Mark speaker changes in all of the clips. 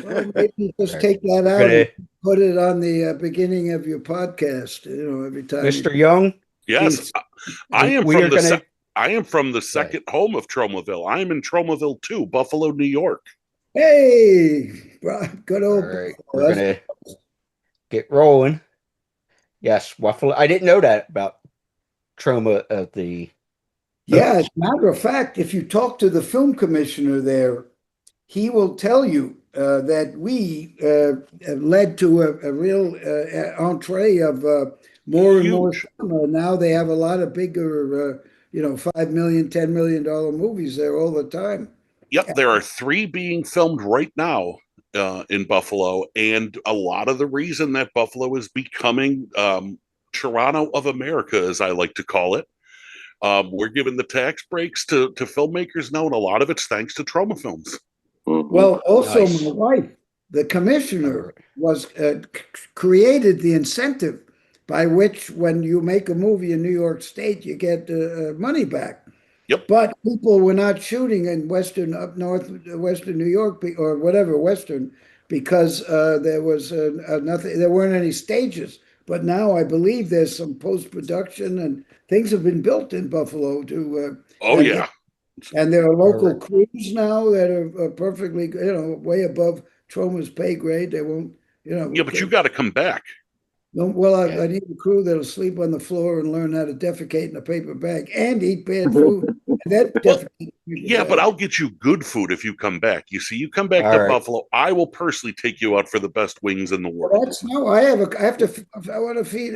Speaker 1: Well, maybe just
Speaker 2: All right.
Speaker 1: take that
Speaker 2: We're
Speaker 1: out
Speaker 2: gonna,
Speaker 1: and put it on the beginning of your podcast. Every time you
Speaker 2: Mr. Young.
Speaker 1: see,
Speaker 3: Yes, I am
Speaker 2: We
Speaker 3: from
Speaker 2: are gonna.
Speaker 3: I am from the
Speaker 2: Right.
Speaker 3: second home of Tromaville. I am in Tromaville too, Buffalo, New York.
Speaker 1: hey, good
Speaker 2: All
Speaker 1: old
Speaker 2: right.
Speaker 1: Buffalo.
Speaker 2: We're gonna get rolling. Yes, Waffle. I didn't know that about Troma of the.
Speaker 1: Yeah, as a matter of fact, if you talk to the film commissioner there, he will tell you that we have led to a real entree of more and more
Speaker 3: Huge.
Speaker 1: cinema. Now they have a lot of bigger, $5 million, $10 million movies there all the time.
Speaker 3: Yep, there are three being filmed right now in Buffalo, and a lot of the reason that Buffalo is becoming Toronto of America, as I like to call it. We're giving the tax breaks to filmmakers now, and a lot of it's thanks to Troma Films.
Speaker 1: Well, also my
Speaker 2: Nice.
Speaker 1: wife, the
Speaker 2: All
Speaker 1: commissioner,
Speaker 2: right.
Speaker 1: was created the incentive by which when you make a movie in New York State, you get money back.
Speaker 3: Yep.
Speaker 1: But people were not shooting in Western, up north, Western New York, or whatever, Western, because there was nothing, there weren't any stages. But now I believe there's some post-production and things have been built in Buffalo
Speaker 3: Oh yeah.
Speaker 1: and there are
Speaker 2: All
Speaker 1: local
Speaker 2: right.
Speaker 1: crews now that are perfectly, way above Troma's pay grade. They won't,
Speaker 3: Yeah, but you got to come back.
Speaker 1: no, well,
Speaker 2: Yeah.
Speaker 1: I need a crew that'll sleep on the floor and learn how to defecate in a paper bag and eat bad food. And that
Speaker 3: Well,
Speaker 1: defecate in a paper
Speaker 3: yeah, but
Speaker 1: bag.
Speaker 3: I'll get you good food if you come back. You see, you come back to
Speaker 2: All right.
Speaker 3: Buffalo, I will personally take you out for the best wings in the
Speaker 1: Well,
Speaker 3: world.
Speaker 1: that's no, I have to, I want to feed,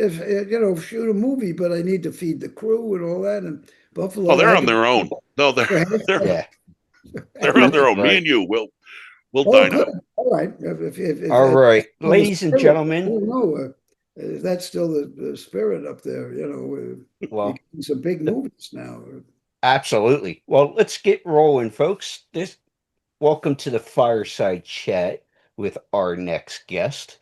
Speaker 1: shoot a movie, but I need to feed the crew and all that. And
Speaker 3: Oh,
Speaker 1: Buffalo, I
Speaker 3: they're
Speaker 1: had
Speaker 3: on
Speaker 1: to.
Speaker 3: their own. No, they're they're
Speaker 2: Yeah.
Speaker 3: they're on their
Speaker 2: All
Speaker 3: own. Me
Speaker 2: right.
Speaker 3: and you will
Speaker 1: Oh,
Speaker 3: dine
Speaker 1: good.
Speaker 3: out.
Speaker 1: All right.
Speaker 2: All
Speaker 1: If
Speaker 2: right,
Speaker 1: that's still the
Speaker 2: ladies and
Speaker 1: spirit, I
Speaker 2: gentlemen.
Speaker 1: don't know. If that's still the spirit up there, you're
Speaker 2: Well,
Speaker 1: getting some big movies now.
Speaker 2: absolutely. Well, let's get rolling, folks. This welcome to the Fireside Chat with our next guest.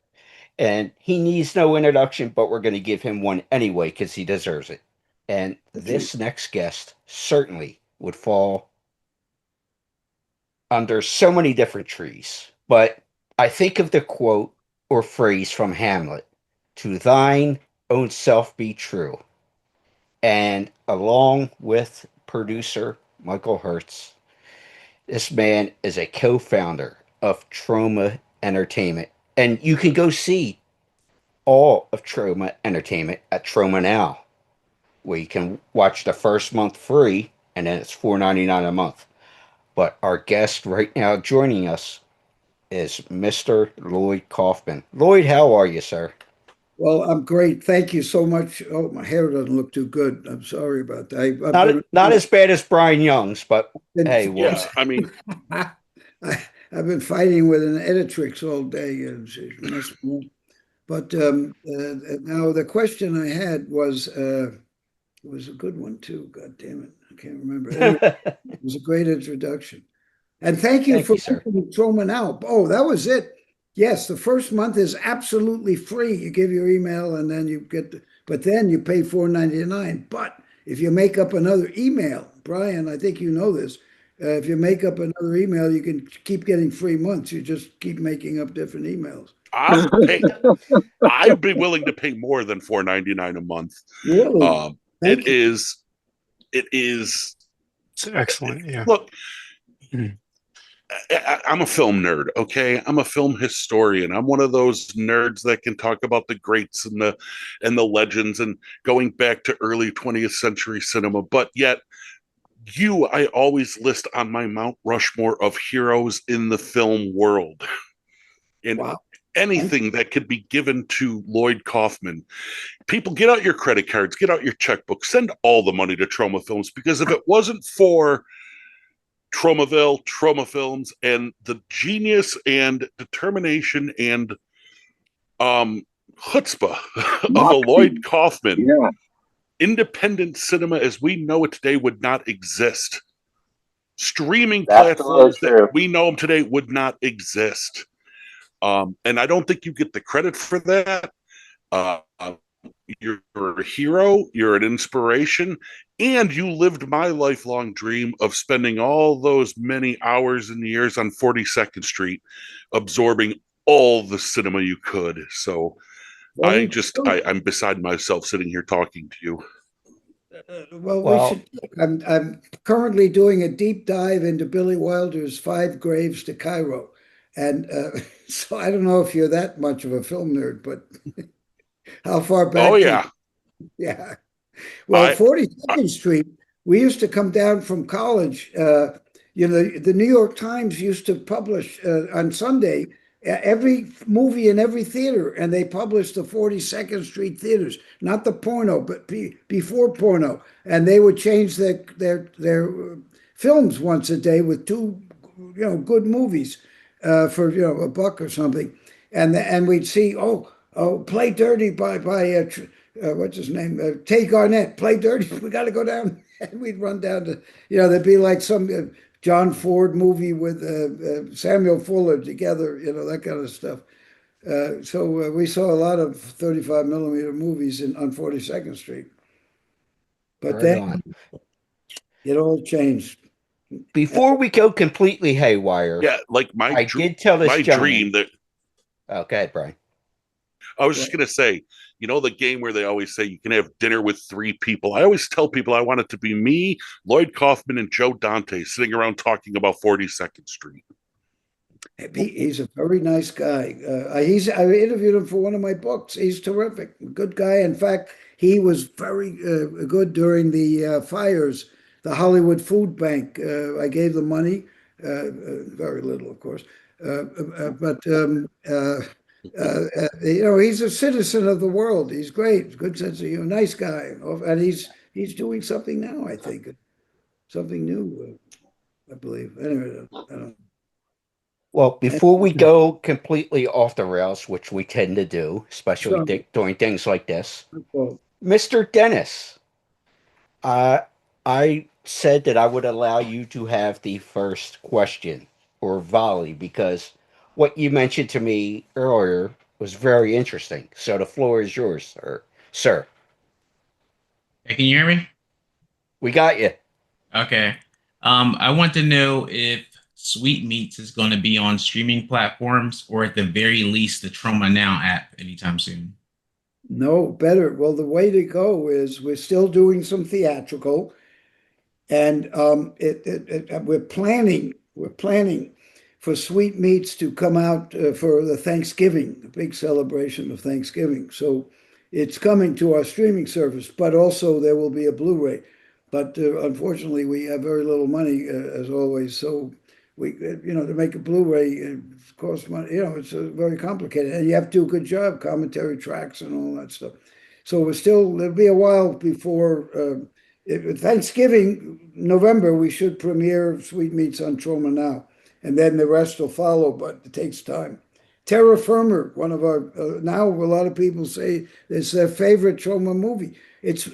Speaker 2: And he needs no introduction, but we're going to give him one anyway because he deserves it. And
Speaker 1: Okay.
Speaker 2: this next guest certainly would fall under so many different trees. But I think of the quote or phrase from Hamlet: to thine own self be true. And along with producer Michael Herz, this man is a co founder of Troma Entertainment. And you can go see all of Troma Entertainment at Troma Now, where you can watch the first month free and then it's $4.99 a month. But our guest right now joining us is Mr. Lloyd Kaufman. Lloyd, how are you, sir?
Speaker 1: Well, I'm great. Thank you so much. Oh, my hair doesn't look too good. I'm sorry about that. I've
Speaker 2: Not as bad as Brian Young's, but
Speaker 1: been
Speaker 2: hey, what?
Speaker 3: Yeah, I mean,
Speaker 1: I've been fighting with an editrix all day, and she messed me up. But now the question I had was a good one too. God damn it, I can't remember. Anyway, it was a great introduction. And thank you
Speaker 2: Thank
Speaker 1: for
Speaker 2: you, sir.
Speaker 1: mentioning Troma Now. Oh, that was it. Yes, the first month is absolutely free. You give your email and then you get, but then you pay $4.99. But if you make up another email, Brian, I think you know this. If you make up another email, you can keep getting free months. You just keep making up different emails.
Speaker 3: I'll pay. I'd be willing to pay more than $4.99 a month.
Speaker 1: Really?
Speaker 3: It
Speaker 1: Thank you.
Speaker 3: is. It is.
Speaker 4: It's excellent. Yeah.
Speaker 3: Look,
Speaker 4: Mm.
Speaker 3: I'm a film nerd. Okay, I'm a film historian. I'm one of those nerds that can talk about the greats and the legends and going back to early 20th century cinema. But yet, I always list on my Mount Rushmore of heroes in the film world. And
Speaker 1: Wow. Thank
Speaker 3: anything that could be given to Lloyd Kaufman. People, get out your credit cards, get out your checkbook, send all the money to Troma Films, because if it wasn't for Tromaville, Troma Films, and the genius and determination and chutzpah of a Lloyd Kaufman,
Speaker 5: Yeah,
Speaker 3: independent cinema as we know it today would not exist. Streaming
Speaker 5: absolutely
Speaker 3: platforms that
Speaker 5: true.
Speaker 3: we know them today would not exist. And I don't think you get the credit for that. You're a hero, you're an inspiration, and you lived my lifelong dream of spending all those many hours and years on 42nd Street absorbing all the cinema you could. So
Speaker 1: Very true.
Speaker 3: I'm beside myself sitting here talking to you.
Speaker 1: Well, we
Speaker 2: Well,
Speaker 1: should. I'm currently doing a deep dive into Billy Wilder's Five Graves to Cairo, and so I don't know if you're that much of a film nerd, but how far
Speaker 3: Oh
Speaker 1: back do you?
Speaker 3: yeah.
Speaker 1: Yeah. Well,
Speaker 3: I, I
Speaker 1: 42nd Street, we used to come down from college. The New York Times used to publish on Sunday every movie in every theater, and they published the 42nd Street theaters, not the porno, but before porno. And they would change their films once a day with two, good movies for a buck or something, and we'd see Play Dirty by what's his name? Tay Garnett, Play Dirty. We got to go down. And we'd run down to, there'd be like some John Ford movie with Samuel Fuller together, that kind of stuff. So we saw a lot of 35 millimeter movies on 42nd Street. But
Speaker 2: right
Speaker 1: then
Speaker 2: on.
Speaker 1: it all changed.
Speaker 2: Before we go completely haywire,
Speaker 3: yeah, like
Speaker 2: I did tell this
Speaker 3: my
Speaker 2: gentleman.
Speaker 3: dream that
Speaker 2: Okay, Brian.
Speaker 3: I was just gonna say, the game where they always say you can have dinner with three people. I always tell people I want it to be me, Lloyd Kaufman, and Joe Dante sitting around talking about 42nd Street.
Speaker 1: He's a very nice guy. I interviewed him for one of my books. He's terrific, good guy. In fact, he was very good during the fires, the Hollywood Food Bank. I gave them money, very little, of course, but he's a citizen of the world. He's great, good sense of humor, nice guy, and he's doing something now. I think something new. I believe. Anyway, I don't.
Speaker 2: Well, before we go completely off the rails, which we tend to do, especially
Speaker 1: So,
Speaker 2: doing things like this,
Speaker 1: well,
Speaker 2: Mr. Dennis, I said that I would allow you to have the first question or volley because what you mentioned to me earlier was very interesting. So the floor is yours, sir. Sir,
Speaker 5: Hey, can you hear me?
Speaker 2: we got you.
Speaker 5: Okay. I want to know if Sweetmeats is going to be on streaming platforms or at the very least the Troma Now app anytime soon.
Speaker 1: no, better. Well, the way to go is we're still doing some theatrical, and we're planning for Sweetmeats to come out for the Thanksgiving, the big celebration of Thanksgiving. So it's coming to our streaming service, but also there will be a Blu-ray. But unfortunately, we have very little money, as always. So to make a Blu-ray, it costs money. It's very complicated, and you have to do a good job, commentary tracks and all that stuff. So there'll be a while before Thanksgiving, November. We should premiere Sweetmeats on Troma Now, and then the rest will follow. But it takes time. Terra Firma, one of our now a lot of people say it's their favorite Troma movie. It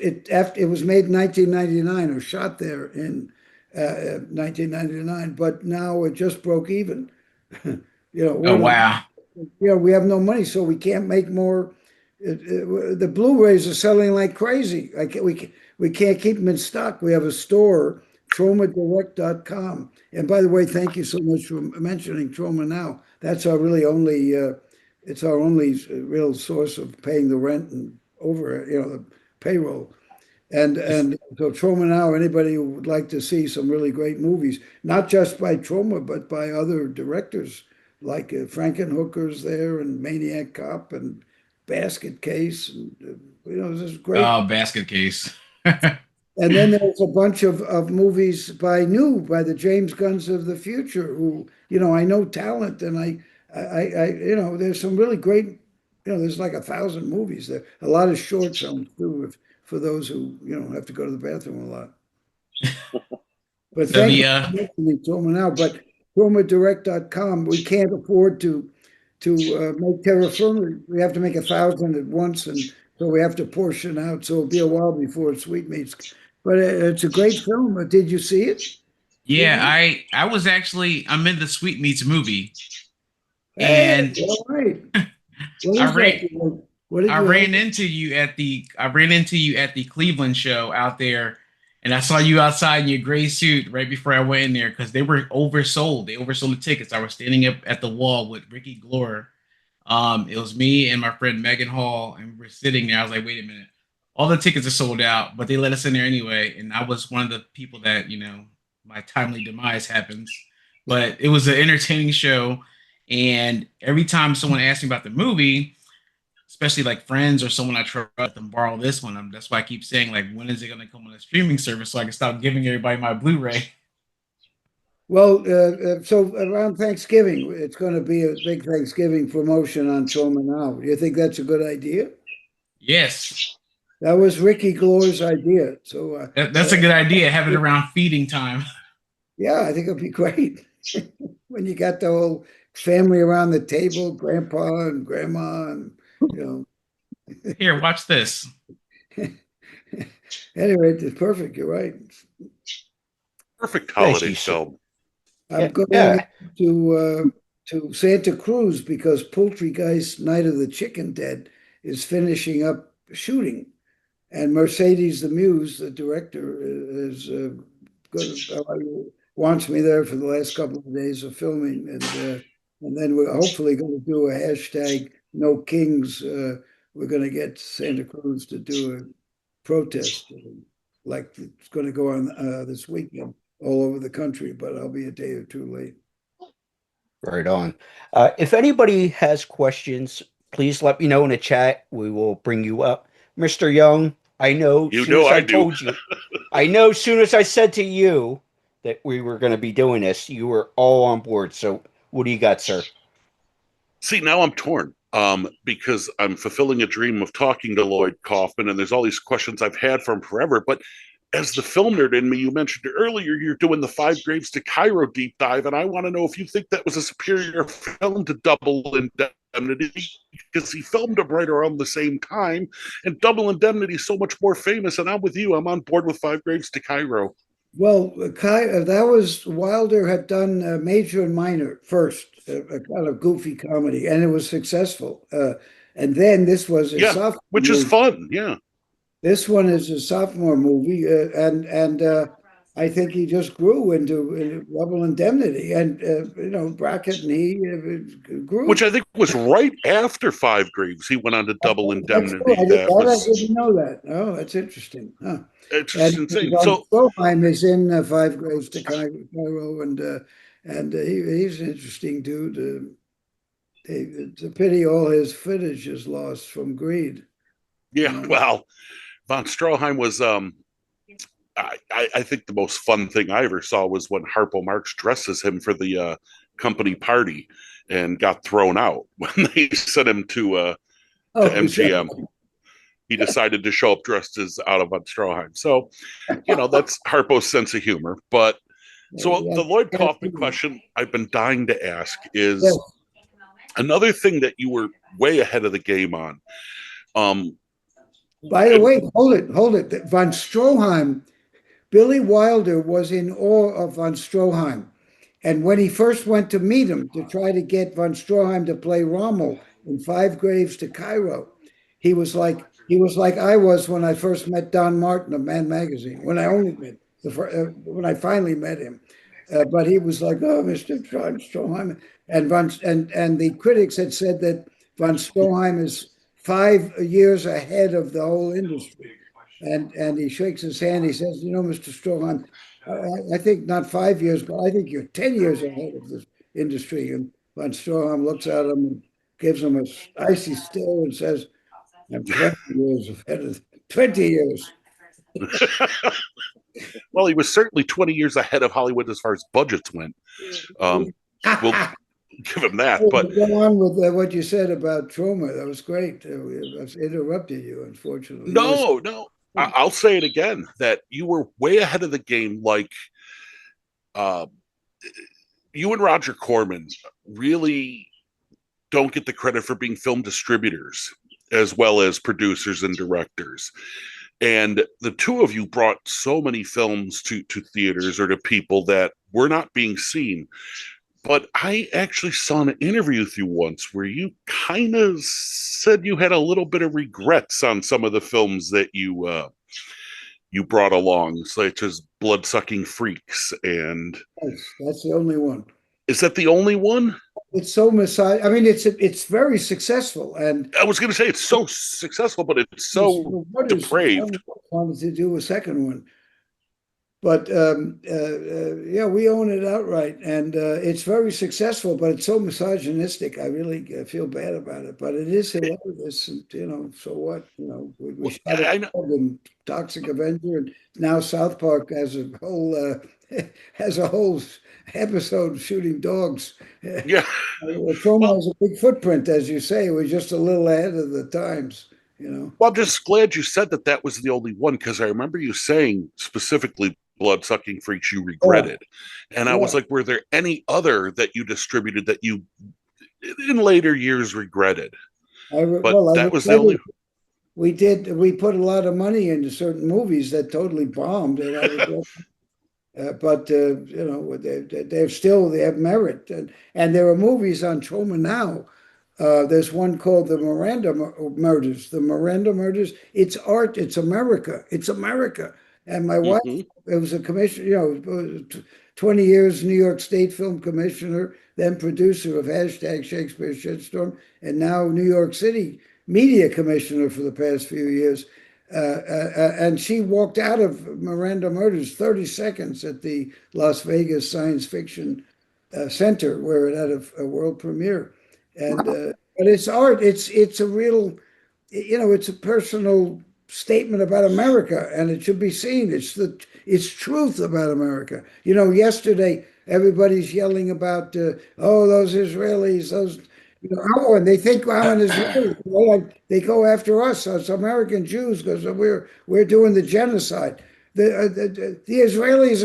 Speaker 1: was made in 1999 or shot there in 1999, but now it just broke even.
Speaker 5: Oh, wow.
Speaker 1: We have no money, so we can't make more. The Blu-rays are selling like crazy. We can't keep them in stock. We have a store, tromadirect.com. And by the way, thank you so much for mentioning Troma Now. That's our really only, it's our only real source of paying the rent and over, the payroll. And so Troma Now, anybody who would like to see some really great movies, not just by Troma, but by other directors like Frankenhooker's there and Maniac Cop and Basket Case. And, this is great.
Speaker 5: Oh, basket case.
Speaker 1: And then there's a bunch of movies by the James Gunns of the future who, I know talent, and there's some really great, there's like 1,000 movies there, a lot of short films too, for those who, have to go to the bathroom a lot. But
Speaker 5: So
Speaker 1: thank
Speaker 5: the
Speaker 1: you for mentioning Troma Now, but TromaDirect.com, we can't afford to make Terra Firma. We have to make 1,000 at once, and so we have to portion out. So it'll be a while before Sweetmeats. But it's a great film. Did you see it?
Speaker 5: Yeah, I'm in the Sweetmeats movie.
Speaker 1: Hey,
Speaker 5: And
Speaker 1: all right. What
Speaker 5: I
Speaker 1: is
Speaker 5: rate
Speaker 1: that? What did
Speaker 5: I
Speaker 1: you
Speaker 5: ran
Speaker 1: have?
Speaker 5: into you at the Cleveland show out there, and I saw you outside in your gray suit right before I went in there because they were oversold. They oversold the tickets. I was standing up at the wall with Ricky Glore. It was me and my friend Megan Hall, and we were sitting there. I was like, wait a minute, all the tickets are sold out, but they let us in there anyway. And I was one of the people that, my timely demise happens. But it was an entertaining show, and every time someone asked me about the movie, especially like friends or someone I trust, let them borrow this one. That's why I keep saying, like, when is it going to come on a streaming service so I can stop giving everybody my Blu-ray?
Speaker 1: Well, so around Thanksgiving, it's going to be a big Thanksgiving promotion on Troma Now. You think that's a good idea?
Speaker 5: Yes,
Speaker 1: That was Ricky Glore's idea. So,
Speaker 5: that's a good idea. Have it around feeding time.
Speaker 1: yeah, I think it'll be great when you got the whole family around the table, grandpa and grandma, and you know.
Speaker 5: Here, watch this.
Speaker 1: Anyway, it's perfect. You're right.
Speaker 3: Perfect
Speaker 2: Thank
Speaker 3: holiday
Speaker 2: you, sir.
Speaker 3: film.
Speaker 1: I'm going
Speaker 2: Yeah.
Speaker 1: to Santa Cruz because Poultrygeist Night of the Chicken Dead is finishing up shooting, and Mercedes the Muse, the director, is wants me there for the last couple of days of filming, and then we're hopefully going to do a hashtag No Kings. We're going to get Santa Cruz to do a protest, like it's going to go on this weekend all over the country, but I'll be a day or two late.
Speaker 2: Right on. If anybody has questions, please let me know in the chat. We will bring you up. Mr. Young, I know
Speaker 3: You
Speaker 2: soon
Speaker 3: know
Speaker 2: as
Speaker 3: I
Speaker 2: I
Speaker 3: do.
Speaker 2: told you, I know soon as I said to you that we were going to be doing this, you were all on board. So what do you got, sir?
Speaker 3: See, now I'm torn because I'm fulfilling a dream of talking to Lloyd Kaufman, and there's all these questions I've had for him forever. But as the film nerd in me, you mentioned earlier you're doing the Five Graves to Cairo deep dive, and I want to know if you think that was a superior film to Double Indemnity, because he filmed them right around the same time, and Double Indemnity is so much more famous. And I'm with you; I'm on board with Five Graves to Cairo.
Speaker 1: Well, that was Wilder had done Major and Minor first, a kind of goofy comedy, and it was successful. And then this was a
Speaker 3: Yeah,
Speaker 1: sophomore
Speaker 3: which is
Speaker 1: movie.
Speaker 3: fun. Yeah.
Speaker 1: This one is a sophomore movie, and I think he just grew into Double Indemnity, and Brackett and he grew.
Speaker 3: Which I think was right after Five Graves. He went on to Double
Speaker 1: That's cool.
Speaker 3: Indemnity. That
Speaker 1: I
Speaker 3: was
Speaker 1: didn't know that. Oh, that's interesting. Huh.
Speaker 3: it's just
Speaker 1: And
Speaker 3: insane.
Speaker 1: Von
Speaker 3: So
Speaker 1: Stroheim is in Five Graves to Cairo, and he's an interesting dude. It's a pity all his footage is lost from greed.
Speaker 3: yeah, well, Von Stroheim was I think the most fun thing I ever saw was when Harpo Marx dressed as him for the company party and got thrown out when they sent him to MGM. He decided to show up dressed as out of Von Stroheim. So, that's Harpo's sense of humor. But so the Lloyd Kaufman question I've been dying to ask is
Speaker 1: Yes.
Speaker 3: another thing that you were way ahead of the game on.
Speaker 1: By the way, hold it. Von Stroheim, Billy Wilder was in awe of Von Stroheim. And when he first went to meet him to try to get Von Stroheim to play Rommel in Five Graves to Cairo, he was like I was when I first met Don Martin of Man Magazine, when I only met when I finally met him. But he was like, "Oh, Mr. Von Stroheim," and the critics had said that Von Stroheim is 5 years ahead of the whole industry. And he shakes his hand. He says, Mr. Stroheim, I think not 5 years, but I think you're 10 years ahead of this industry. And Von Stroheim looks at him and gives him a icy stare and says, I'm 20 years ahead of 20 years.
Speaker 3: Well, he was certainly 20 years ahead of Hollywood as far as budgets went. We'll give him that. But
Speaker 1: go on with what you said about Troma. That was great. I interrupted you, unfortunately.
Speaker 3: No. I'll say it again, that you were way ahead of the game. Like you and Roger Corman really don't get the credit for being film distributors as well as producers and directors. And the two of you brought so many films to theaters or to people that were not being seen. But I actually saw an interview with you once where you kind of said you had a little bit of regrets on some of the films that you brought along, such as Blood-Sucking Freaks. And
Speaker 1: That's the only one.
Speaker 3: is that the only one?
Speaker 1: It's so I mean, it's very successful, and
Speaker 3: I was going to say it's so successful, but it's so depraved.
Speaker 1: wanted to do a second one, but yeah, we own it outright, and it's very successful. But it's so misogynistic. I really feel bad about it, but it is hilarious. And, you know, so what? You know, we shot it in Toxic Avenger, and now South Park has a whole has a whole episode shooting dogs.
Speaker 3: Yeah.
Speaker 1: Troma has a big footprint, as you say. We're just a little ahead of the times, you know.
Speaker 3: Well, I'm just glad you said that that was the only one, because I remember you saying specifically Blood-Sucking Freaks you regretted. And I was like, were there any other that you distributed that you in later years regretted? That was the only.
Speaker 1: We put a lot of money into certain movies that totally bombed, and I regret. But you know, they have merit, and there are movies on Troma now. There's one called the Miranda Murders. The Miranda Murders. It's art. It's America. It's America. And my wife, it was a commissioner. You know, 20 years New York State Film Commissioner, then producer of #Shakespeare Shitstorm, and now New York City Media Commissioner for the past few years. And she walked out of Miranda Murders 30 seconds at the Las Vegas Science Fiction Center, where it had a world premiere. And but it's art. It's a real, you know, it's a personal statement about America, and it should be seen. It's truth about America. You know, yesterday everybody's yelling about those Israelis, those. You know, and they think I'm an Israeli. They go after us American Jews because we're doing the genocide. The Israelis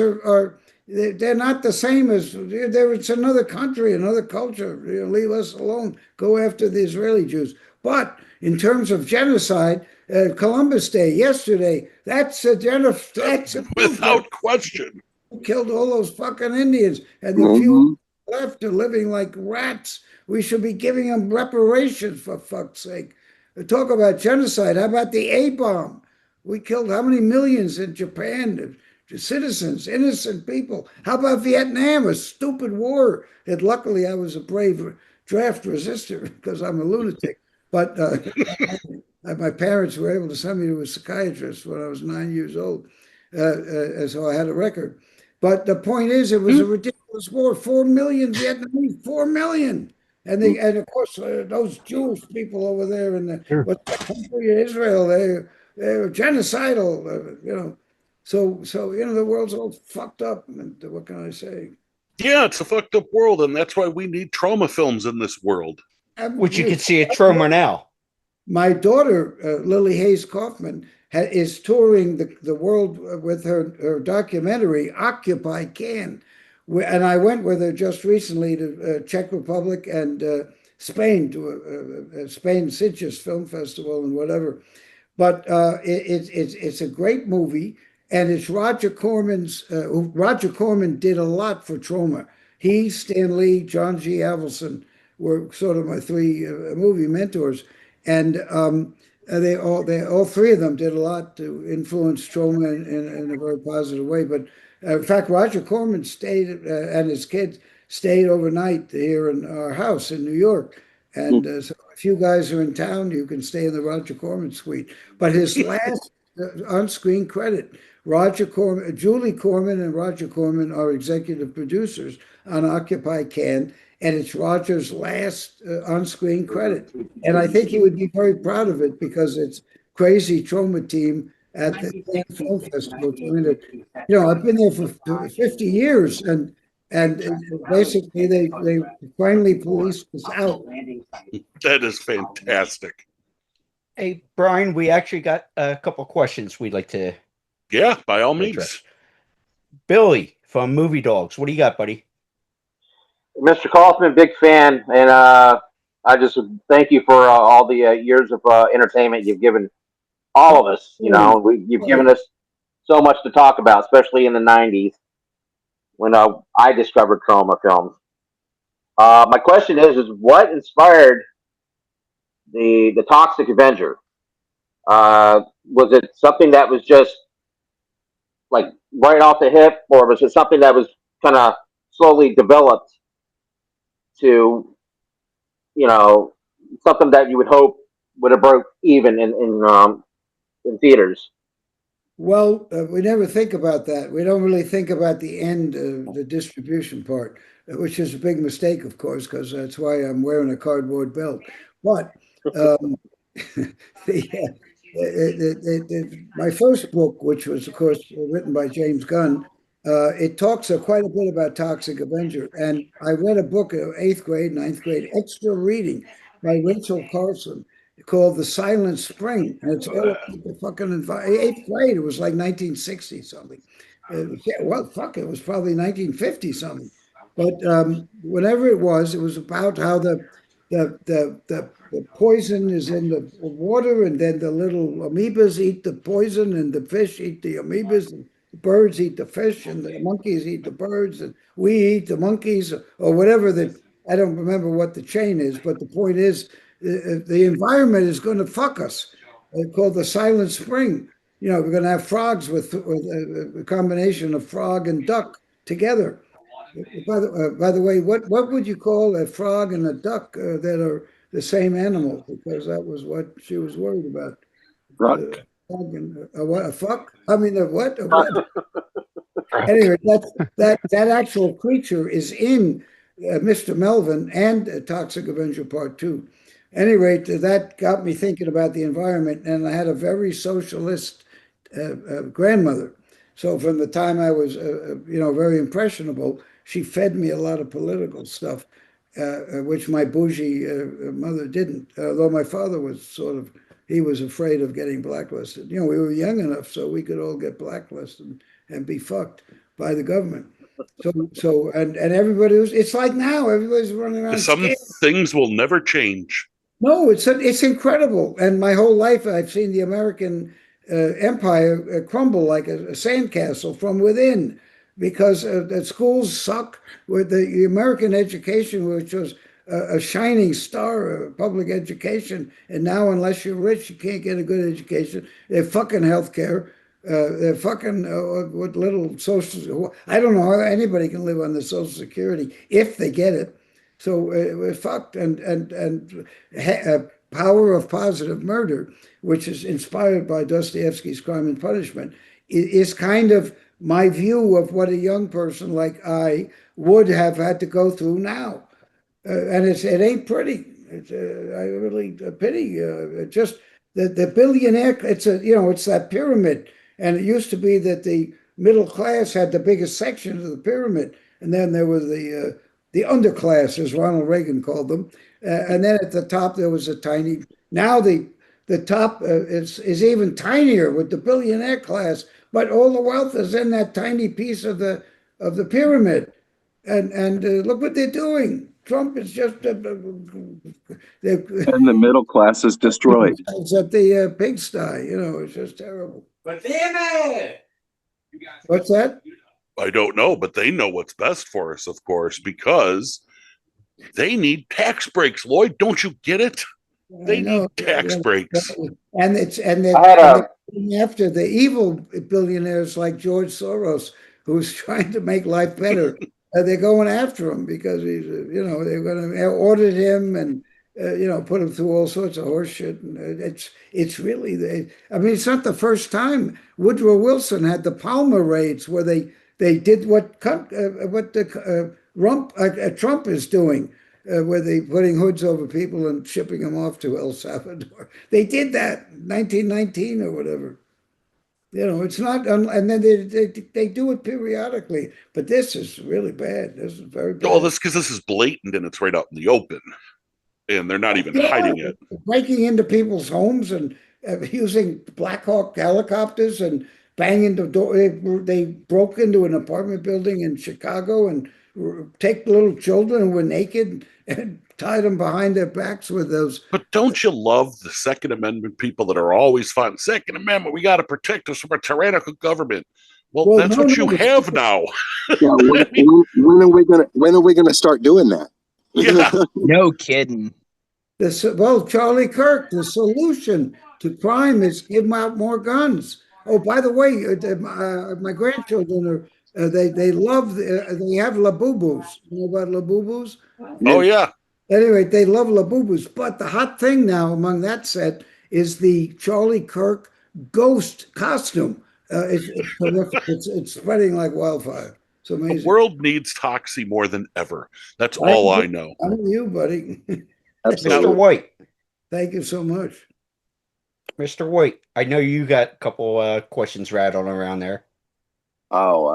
Speaker 1: they're not the same as it's another country, another culture. You know, leave us alone. Go after the Israeli Jews. But in terms of genocide, Columbus Day yesterday, that's a genocide.
Speaker 3: Without question.
Speaker 1: Killed all those fucking Indians, and the few left are living like rats. We should be giving them reparations, for fuck's sake. Talk about genocide. How about the A-bomb? We killed how many millions in Japan? Citizens, innocent people. How about Vietnam? A stupid war. And luckily, I was a brave draft resistor because I'm a lunatic. But my parents were able to send me to a psychiatrist when I was 9 years old. So I had a record. But the point is, it was a ridiculous war. 4 million Vietnamese, 4 million. And of course, those Jewish people over there in the country of Israel, they're genocidal, you know. So you know, the world's all fucked up. And what can I say?
Speaker 3: Yeah, it's a fucked up world, and that's why we need Troma films in this world.
Speaker 2: Which you can see at Troma now.
Speaker 1: My daughter, Lily Hayes Kaufman, is touring the world with her documentary, Occupy Can. And I went with her just recently to Czech Republic and Spain, to Spain Sitges Film Festival and whatever. But it's a great movie, and it's Roger Corman's. Roger Corman did a lot for Troma. He, Stan Lee, John G. Avildsen were sort of my three movie mentors, and they all three of them did a lot to influence Troma in a very positive way. But in fact, Roger Corman stayed and his kids stayed overnight here in our house in New York. And so if you guys are in town, you can stay in the Roger Corman suite. But his last on-screen credit, Roger Corman, Julie Corman and Roger Corman are executive producers on Occupy Can, and it's Roger's last on-screen credit. And I think he would be very proud of it because it's crazy Troma team at the Film Festival. You know, I've been there for 50 years, and basically they finally policed us out.
Speaker 3: That is fantastic.
Speaker 2: Hey, Brian, we actually got a couple questions we'd like to.
Speaker 3: Yeah, by all means.
Speaker 2: Billy from Movie Dogs, what do you got, buddy?
Speaker 6: Mr. Kaufman, big fan, and I just thank you for all the years of entertainment you've given all of us. You know, you've given us so much to talk about, especially in the '90s when I discovered Troma films. My question is what inspired the Toxic Avenger? Was it something that was just like right off the hip, or was it something that was kind of slowly developed to, you know, something that you would hope would have broke even in theaters?
Speaker 1: Well, we never think about that. We don't really think about the end, the distribution part, which is a big mistake, of course, because that's why I'm wearing a cardboard belt. But um, my first book, which was, of course, written by James Gunn, it talks quite a bit about Toxic Avenger. And I read a book in eighth grade, ninth grade, extra reading by Rachel Carson called The Silent Spring. And it's all about the fucking eighth grade. It was like 1960 something. Yeah, well, fuck, it was probably 1950 something. But whatever it was about how the poison is in the water, and then the little amoebas eat the poison, and the fish eat the amoebas, and the birds eat the fish, and the monkeys eat the birds, and we eat the monkeys, or whatever that. I don't remember what the chain is, but the point is, the environment is going to fuck us. It's called the Silent Spring. You know, we're going to have frogs with a combination of frog and duck together. By the way, what would you call a frog and a duck that are the same animal? Because that was what she was worried about.
Speaker 7: Right.
Speaker 1: Frog and what? A fuck? I mean, a what? A what? Anyway, that actual creature is in Mr. Melvin and Toxic Avenger Part 2. Any rate, that got me thinking about the environment, and I had a very socialist grandmother. So from the time I was, very impressionable, she fed me a lot of political stuff, which my bougie mother didn't. Although my father was he was afraid of getting blacklisted. You know, we were young enough so we could all get blacklisted and be fucked by the government. And everybody was. It's like now everybody's running around.
Speaker 3: Some
Speaker 1: scared.
Speaker 3: things will never change.
Speaker 1: No, it's incredible. And my whole life, I've seen the American empire crumble like a sandcastle from within, because the schools suck. With the American education, which was a shining star of public education, and now unless you're rich, you can't get a good education. They're fucking healthcare. They're fucking what little social. I don't know how anybody can live on the Social Security if they get it. So we're fucked. And Power of Positive Murder, which is inspired by Dostoevsky's Crime and Punishment, is kind of my view of what a young person like I would have had to go through now. And it ain't pretty. I really pity just the billionaire. It's that pyramid, and it used to be that the middle class had the biggest section of the pyramid, and then there was the underclass, as Ronald Reagan called them, and then at the top there was a tiny. Now the top is even tinier with the billionaire class, but all the wealth is in that tiny piece of the pyramid, and look what they're doing. Trump is just
Speaker 7: and the middle class is destroyed.
Speaker 1: It's at the pigsty. It's just terrible.
Speaker 2: But damn it!
Speaker 1: What's that?
Speaker 3: I don't know, but they know what's best for us, of course, because they need tax breaks. Lloyd, don't you get it? They need tax breaks.
Speaker 1: And they're after the evil billionaires like George Soros, who's trying to make life better. They're going after him because he's, they're going to audit him and, put him through all sorts of horse shit. And it's really, it's not the first time. Woodrow Wilson had the Palmer raids where they did what Trump is doing, where they putting hoods over people and shipping them off to El Salvador. They did that in 1919 or whatever. It's not, and then they do it periodically, but this is really bad. This is very bad.
Speaker 3: Well, because this is blatant and it's right out in the open, and they're not even hiding it.
Speaker 1: Breaking into people's homes and using Black Hawk helicopters and banging the door. They broke into an apartment building in Chicago and take little children who were naked and tied them behind their backs with those.
Speaker 3: But don't you love the Second Amendment people that are always fighting Second Amendment? We got to protect us from a tyrannical government. Well, that's what you have now.
Speaker 7: Yeah, when are we gonna start doing that?
Speaker 3: Yeah.
Speaker 7: No kidding.
Speaker 1: Well, Charlie Kirk, the solution to crime is give out more guns. Oh, by the way, my grandchildren are they love they have labubus. You know about labubus?
Speaker 3: Oh yeah.
Speaker 1: Anyway, they love labubus. But the hot thing now among that set is the Charlie Kirk ghost costume. It's terrific. It's spreading like wildfire. It's
Speaker 3: The
Speaker 1: amazing.
Speaker 3: world needs Toxie more than ever. That's
Speaker 1: I
Speaker 3: all I
Speaker 1: agree.
Speaker 3: know.
Speaker 1: I'm with you, buddy.
Speaker 2: Mr.
Speaker 7: Absolutely.
Speaker 2: White.
Speaker 1: Thank you so much.
Speaker 2: Mr. White, I know you got a couple questions rattling around there.
Speaker 7: Oh,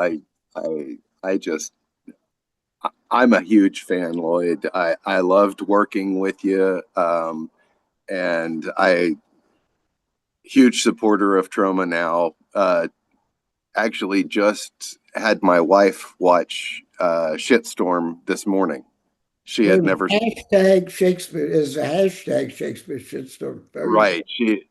Speaker 7: I'm a huge fan, Lloyd. I loved working with you. And huge supporter of Troma now. Actually just had my wife watch Shitstorm this morning. She had never
Speaker 1: Hashtag Shakespeare is a hashtag Shakespeare shitstorm.
Speaker 7: right.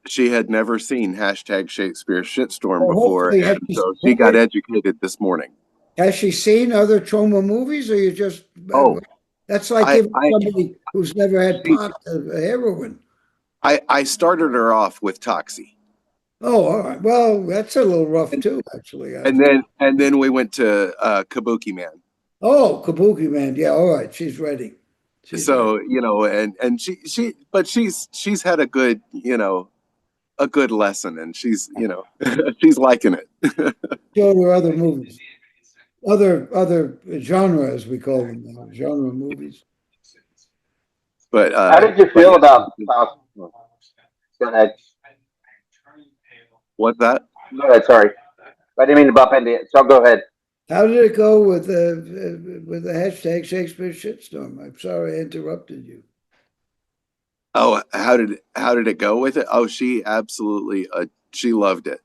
Speaker 7: She had never seen hashtag Shakespeare Shitstorm
Speaker 1: Well,
Speaker 7: before,
Speaker 1: hopefully,
Speaker 7: and so she got educated this morning.
Speaker 1: has she seen other Troma movies, or you just?
Speaker 7: Oh,
Speaker 1: That's like
Speaker 7: I-
Speaker 1: giving somebody who's never had pot a heroin.
Speaker 7: I started her off with Toxie,
Speaker 1: Oh, all right. Well, that's a little rough too, actually.
Speaker 7: and then we went to Kabuki Man.
Speaker 1: Oh, Kabuki Man. Yeah, all right. She's ready.
Speaker 7: So you know, and she's had a good a good lesson, and she's she's liking it.
Speaker 1: Show her other movies, other genre, as we call them now, genre movies.
Speaker 7: But
Speaker 6: How did you feel about Go ahead.
Speaker 7: what's that?
Speaker 6: Go ahead. Sorry, I didn't mean to bump into it. So go ahead.
Speaker 1: How did it go with the hashtag Shakespeare shitstorm? I'm sorry I interrupted you.
Speaker 7: Oh, how did it go with it? Oh, she absolutely she loved it.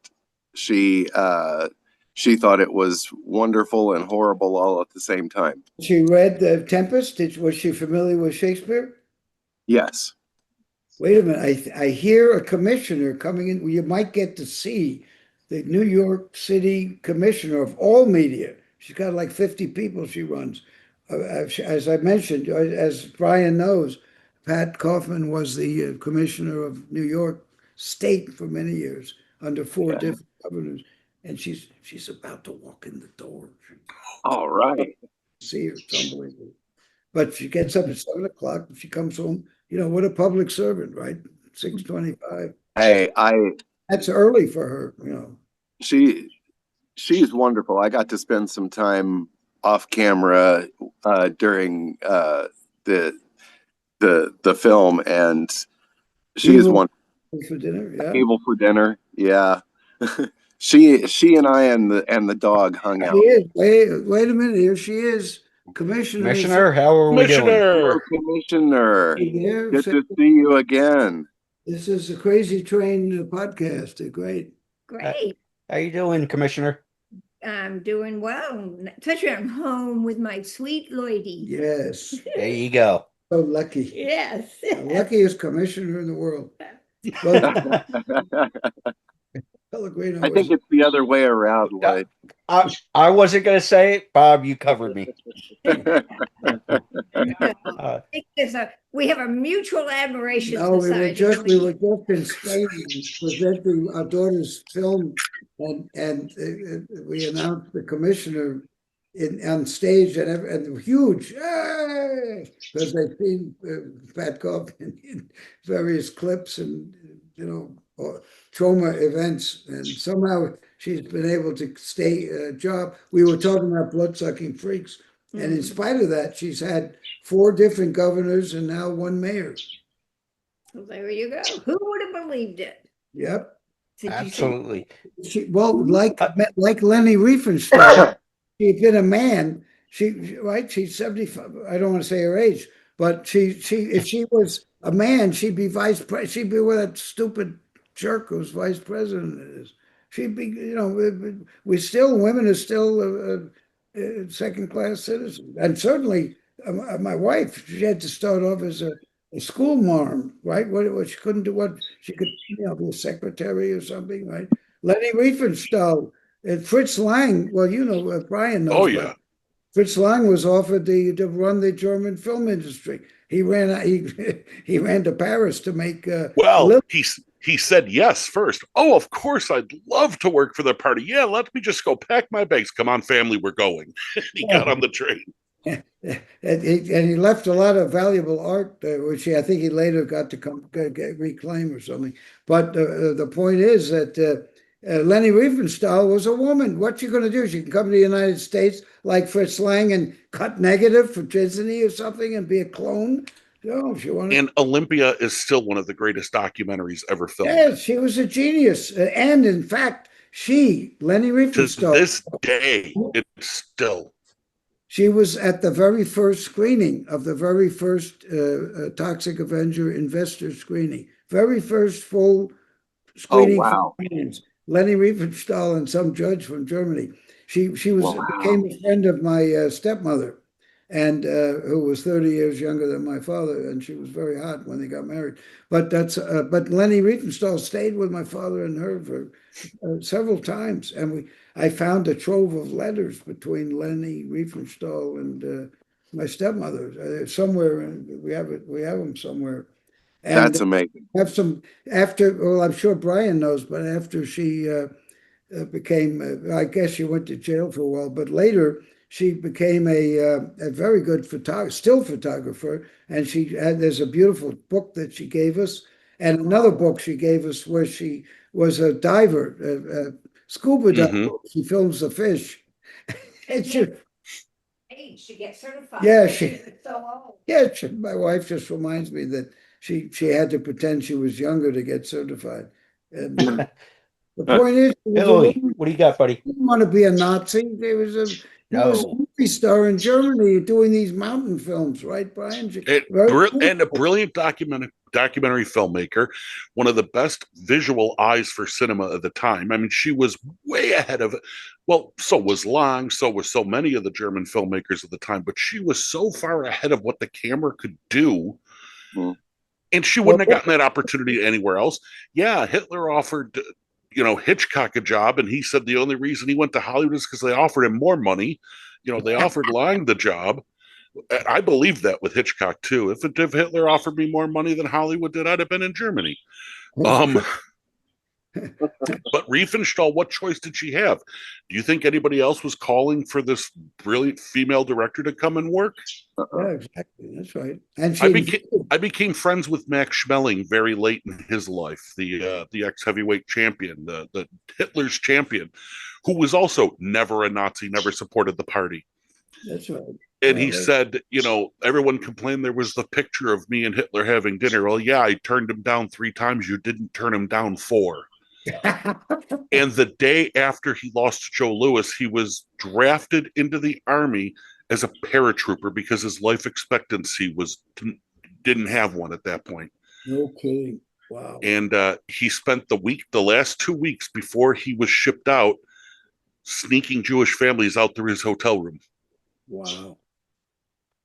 Speaker 7: She thought it was wonderful and horrible all at the same time.
Speaker 1: She read The Tempest. Was she familiar with Shakespeare?
Speaker 7: Yes.
Speaker 1: Wait a minute. I hear a commissioner coming in. You might get to see the New York City commissioner of all media. She's got like 50 people she runs. As I mentioned, as Brian knows, Pat Kaufman was the commissioner of New York State for many years under four different governors. And she's about to walk in the door.
Speaker 7: All right.
Speaker 1: See her, it's unbelievable. But she gets up at 7 o'clock and she comes home. What a public servant, right? 6:25.
Speaker 7: Hey,
Speaker 1: That's early for her.
Speaker 7: She's wonderful. I got to spend some time off camera during the film, and she's wonderful.
Speaker 1: For dinner, yeah.
Speaker 7: Evil for dinner, yeah. she and I and the dog hung out.
Speaker 1: She is. Wait a minute. Here she is,
Speaker 2: Commissioner, how are we doing?
Speaker 7: Hello, Commissioner.
Speaker 1: Here.
Speaker 7: Good to see you again.
Speaker 1: This is the Crazy Train podcast. They're great.
Speaker 8: Great.
Speaker 2: How you doing, Commissioner?
Speaker 8: I'm doing well, especially I'm home with my sweet Lloydie.
Speaker 1: Yes.
Speaker 2: There you go.
Speaker 1: So lucky.
Speaker 8: Yes.
Speaker 1: The luckiest commissioner in the world. Well, Pellegrino
Speaker 7: I think it's the other way around, Lloyd.
Speaker 2: I wasn't going to say it. Bob, you covered me.
Speaker 8: We have a mutual admiration
Speaker 1: No, we were
Speaker 8: society.
Speaker 1: just in Spain presenting our daughter's film, and we announced the commissioner on stage, and huge, because they've seen Pat Kaufman in various clips and Troma events, and somehow she's been able to stay a job. We were talking about blood-sucking freaks. And in spite of that, she's had 4 different governors and now 1 mayor.
Speaker 8: Well, there you go. Who would have believed it?
Speaker 1: Yep.
Speaker 2: Absolutely.
Speaker 1: Like Lenny Riefenstahl, she'd been a man. She's 75. I don't want to say her age, but if she was a man, she'd be vice president. She'd be where that stupid jerk who's vice president is. She'd be, women are still second-class citizens, and certainly my wife. She had to start off as a school marm, right? What she couldn't do, what she could, be a secretary or something, right? Lenny Riefenstahl and Fritz Lang. Well, Brian knows.
Speaker 3: Oh yeah.
Speaker 1: Fritz Lang was offered to run the German film industry. He ran he ran to Paris to make
Speaker 3: Well, he said yes first. Oh, of course, I'd love to work for the party. Yeah, let me just go pack my bags. Come on, family, we're going. He got on the train.
Speaker 1: And he left a lot of valuable art, which I think he later got to reclaim or something. But the point is that Leni Riefenstahl was a woman. What you going to do? She can come to the United States like Fritz Lang and cut negative for Disney or something and be a clone? No, she wanted.
Speaker 3: And Olympia is still one of the greatest documentaries ever filmed.
Speaker 1: Yes, she was a genius. And in fact, Leni Riefenstahl.
Speaker 3: To this day, it's still.
Speaker 1: She was at the very first screening of the very first Toxic Avenger investor screening. Very first full screening.
Speaker 6: Oh, wow.
Speaker 1: Leni Riefenstahl and some judge from Germany. She became a friend of my stepmother, and who was 30 years younger than my father, and she was very hot when they got married. But Leni Riefenstahl stayed with my father and her for several times, and I found a trove of letters between Leni Riefenstahl and my stepmother somewhere. We have them somewhere. And
Speaker 7: That's amazing.
Speaker 1: Have some after. Well, I'm sure Brian knows, but after she became, I guess she went to jail for a while. But later, she became a very good still photographer, and there's a beautiful book that she gave us, and another book she gave us where she was a diver, scuba diver. She films the fish. And
Speaker 8: she gets certified.
Speaker 1: Yeah,
Speaker 8: so old.
Speaker 1: Yeah, my wife just reminds me that she had to pretend she was younger to get certified. And the point is,
Speaker 2: Billy, what do you got, buddy?
Speaker 1: He didn't want to be a Nazi. He was a movie star in Germany doing these mountain films, right, Brian?
Speaker 3: And a brilliant documentary filmmaker, one of the best visual eyes for cinema at the time. I mean, she was way ahead of it. Well, so was Lang, so was so many of the German filmmakers at the time, but she was so far ahead of what the camera could do. And she wouldn't have gotten that opportunity anywhere else. Yeah, Hitler offered, Hitchcock a job, and he said the only reason he went to Hollywood is because they offered him more money. They offered Lang the job. I believe that with Hitchcock too. If Hitler offered me more money than Hollywood did, I'd have been in Germany. But Riefenstahl, what choice did she have? Do you think anybody else was calling for this brilliant female director to come and work?
Speaker 1: Yeah, exactly. That's right. And
Speaker 3: I became friends with Max Schmeling very late in his life, the ex-heavyweight champion, the Hitler's champion, who was also never a Nazi, never supported the party.
Speaker 1: That's right.
Speaker 3: And he said, everyone complained there was the picture of me and Hitler having dinner. Well, yeah, I turned him down 3 times. You didn't turn him down 4. And the day after he lost to Joe Louis, he was drafted into the army as a paratrooper because his life expectancy didn't have one at that point.
Speaker 1: Okay. Wow.
Speaker 3: And he spent the last 2 weeks before he was shipped out, sneaking Jewish families out through his hotel room.
Speaker 1: Wow.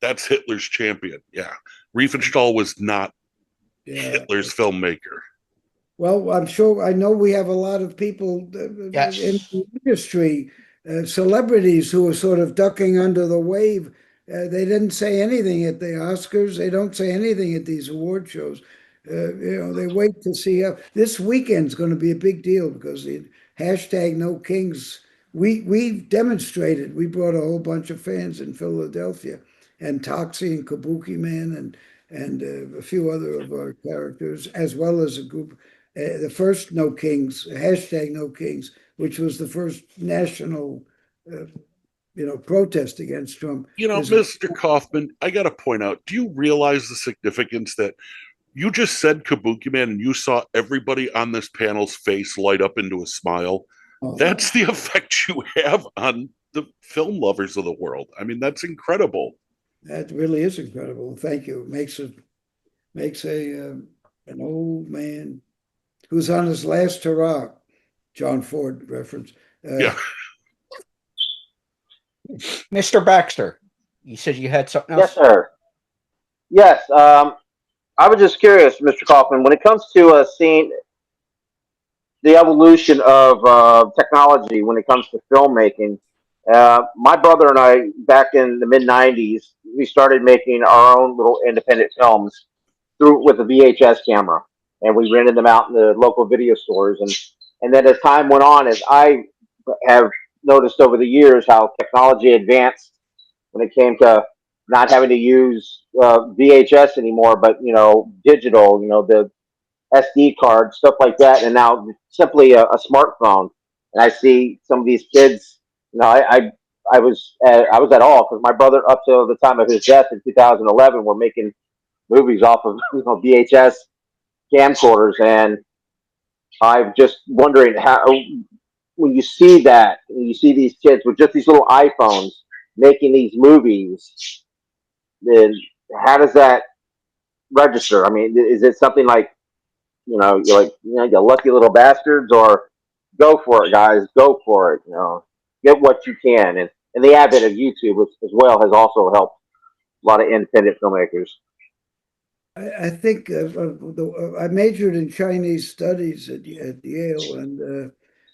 Speaker 3: That's Hitler's champion. Yeah. Riefenstahl was not Hitler's filmmaker.
Speaker 1: Well, I know we have a lot of people in the industry, celebrities who are sort of ducking under the wave. They didn't say anything at the Oscars. They don't say anything at these award shows. They wait to see how this weekend's going to be a big deal because the hashtag No Kings. We demonstrated. We brought a whole bunch of fans in Philadelphia, and Toxie and Kabuki Man and a few other of our characters, as well as a group. The first No Kings, hashtag No Kings, which was the first national, protest against Trump.
Speaker 3: Mr. Kaufman, I got to point out, do you realize the significance that you just said Kabuki Man and you saw everybody on this panel's face light up into a smile? Oh. That's the effect you have on the film lovers of the world. I mean, that's incredible.
Speaker 1: That really is incredible. Thank you. Makes an old man who's on his last hurrah, John Ford reference.
Speaker 3: Yeah.
Speaker 2: Mr. Baxter, you said you had something else?
Speaker 6: Yes, sir. Yes. I was just curious, Mr. Kaufman, when it comes to seeing the evolution of technology when it comes to filmmaking, My brother and I, back in the mid '90s, we started making our own little independent films through with a VHS camera, and we rented them out in the local video stores. And then as time went on, as I have noticed over the years how technology advanced when it came to not having to use VHS anymore, but digital, the SD card, stuff like that, and now simply a smartphone. And I see some of these kids. I was at all because my brother, up till the time of his death in 2011, were making movies off of VHS camcorders, and I'm just wondering how when you see that, when you see these kids with just these little iPhones making these movies, then how does that register? I mean, is it something like you're like, you lucky little bastards, or go for it, guys, go for it, get what you can, and the advent of YouTube as well has also helped a lot of independent filmmakers.
Speaker 1: I think I majored in Chinese studies at Yale, and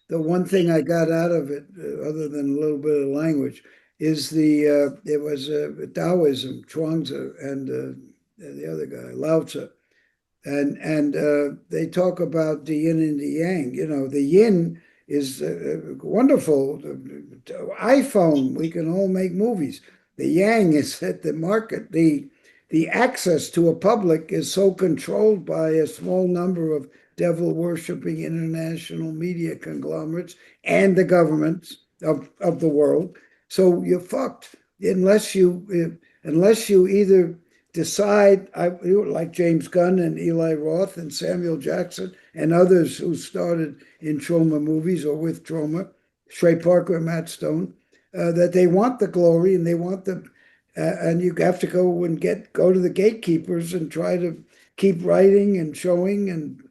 Speaker 1: the one thing I got out of it, other than a little bit of language, is it was Taoism, Chuangzi, and the other guy, Lao Tzu, and they talk about the yin and the yang. The yin is wonderful. iPhone, we can all make movies. The yang is that the market, the access to a public is so controlled by a small number of devil worshipping international media conglomerates and the governments of the world. So you're fucked unless you either decide, like James Gunn and Eli Roth and Samuel Jackson and others who started in Troma movies or with Troma, Trey Parker and Matt Stone, that they want the glory and they want and you have to go to the gatekeepers and try to keep writing and showing and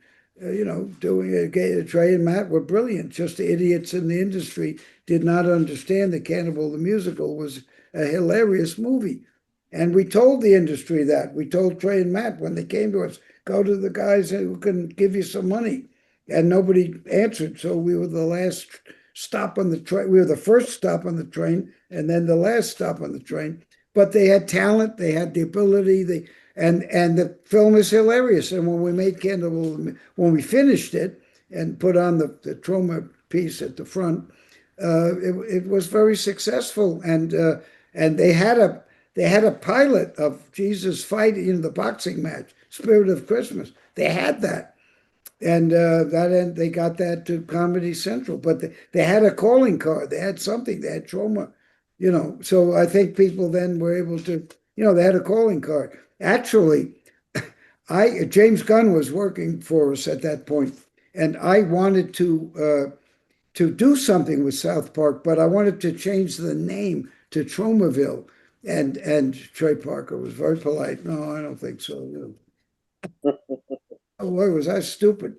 Speaker 1: doing it. Trey and Matt were brilliant. Just the idiots in the industry did not understand that Cannibal the Musical was a hilarious movie. And we told the industry that. We told Trey and Matt when they came to us, go to the guys who can give you some money. And nobody answered. So we were the last stop on the train. We were the first stop on the train and then the last stop on the train. But they had talent, they had the ability, and the film is hilarious. And when we made Cannibal, when we finished it and put on the Troma piece at the front, it was very successful. And they had a pilot of Jesus fighting in the boxing match, Spirit of Christmas. They had that. And they got that to Comedy Central. But they had a calling card. They had something. They had Troma. So I think people then were able to, they had a calling card. Actually, James Gunn was working for us at that point, and I wanted to do something with South Park, but I wanted to change the name to Tromaville, and Trey Parker was very polite. No, I don't think so. Oh, boy, was I stupid.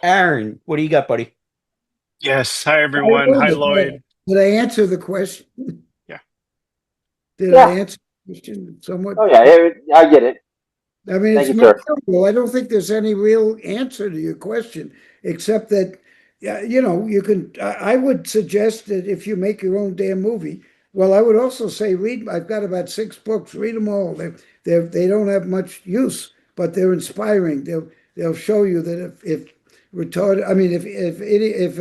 Speaker 2: Aaron, what do you got, buddy?
Speaker 4: Yes. Hi, everyone. Hi, Lloyd.
Speaker 1: Did I answer the question?
Speaker 4: Yeah.
Speaker 1: Did I answer the question somewhat?
Speaker 6: Oh yeah, I get it.
Speaker 1: I mean,
Speaker 6: Thank
Speaker 1: it's
Speaker 6: you, sir.
Speaker 1: material. I don't think there's any real answer to your question, except that, you can. I would suggest that if you make your own damn movie, well, I would also say read. I've got about 6 books. Read them all. They don't have much use, but they're inspiring. They'll show you that if retarded. I mean, if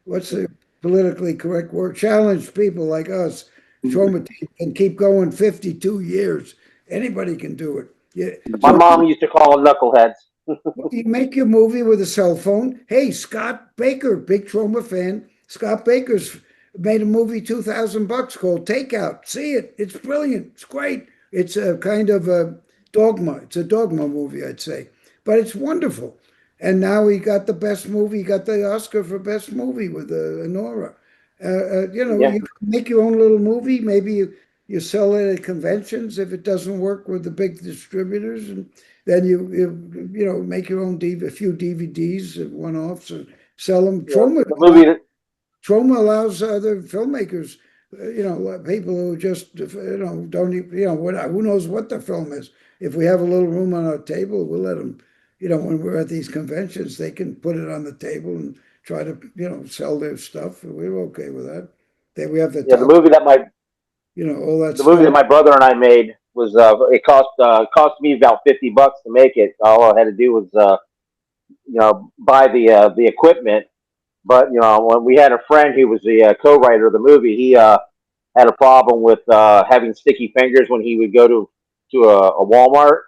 Speaker 1: what's the politically correct word? Challenged people like us, Troma can keep going 52 years. Anybody can do it. Yeah.
Speaker 6: My mom used to call them knuckleheads.
Speaker 1: You make your movie with a cell phone. Hey, Scott Baker, big Troma fan. Scott Baker's made a movie, $2,000 called Takeout. See it. It's brilliant. It's great. It's a kind of a dogma. It's a dogma movie, I'd say. But it's wonderful. And now he got the best movie. He got the Oscar for best movie with Nora. You can make your own little movie. Maybe you sell it at conventions if it doesn't work with the big distributors, and then you make your own a few DVDs, one-offs, and sell them. Troma allows other filmmakers, people who just don't who knows what the film is. If we have a little room on our table, we'll let them. When we're at these conventions, they can put it on the table and try to sell their stuff. We're okay with that. that we have the
Speaker 6: Yeah,
Speaker 1: top,
Speaker 6: the movie that my
Speaker 1: all that
Speaker 6: the movie that
Speaker 1: stuff.
Speaker 6: my brother and I made was it cost me about $50 to make it. All I had to do was buy the equipment. But when we had a friend who was the co-writer of the movie, he had a problem with having sticky fingers when he would go to a Walmart,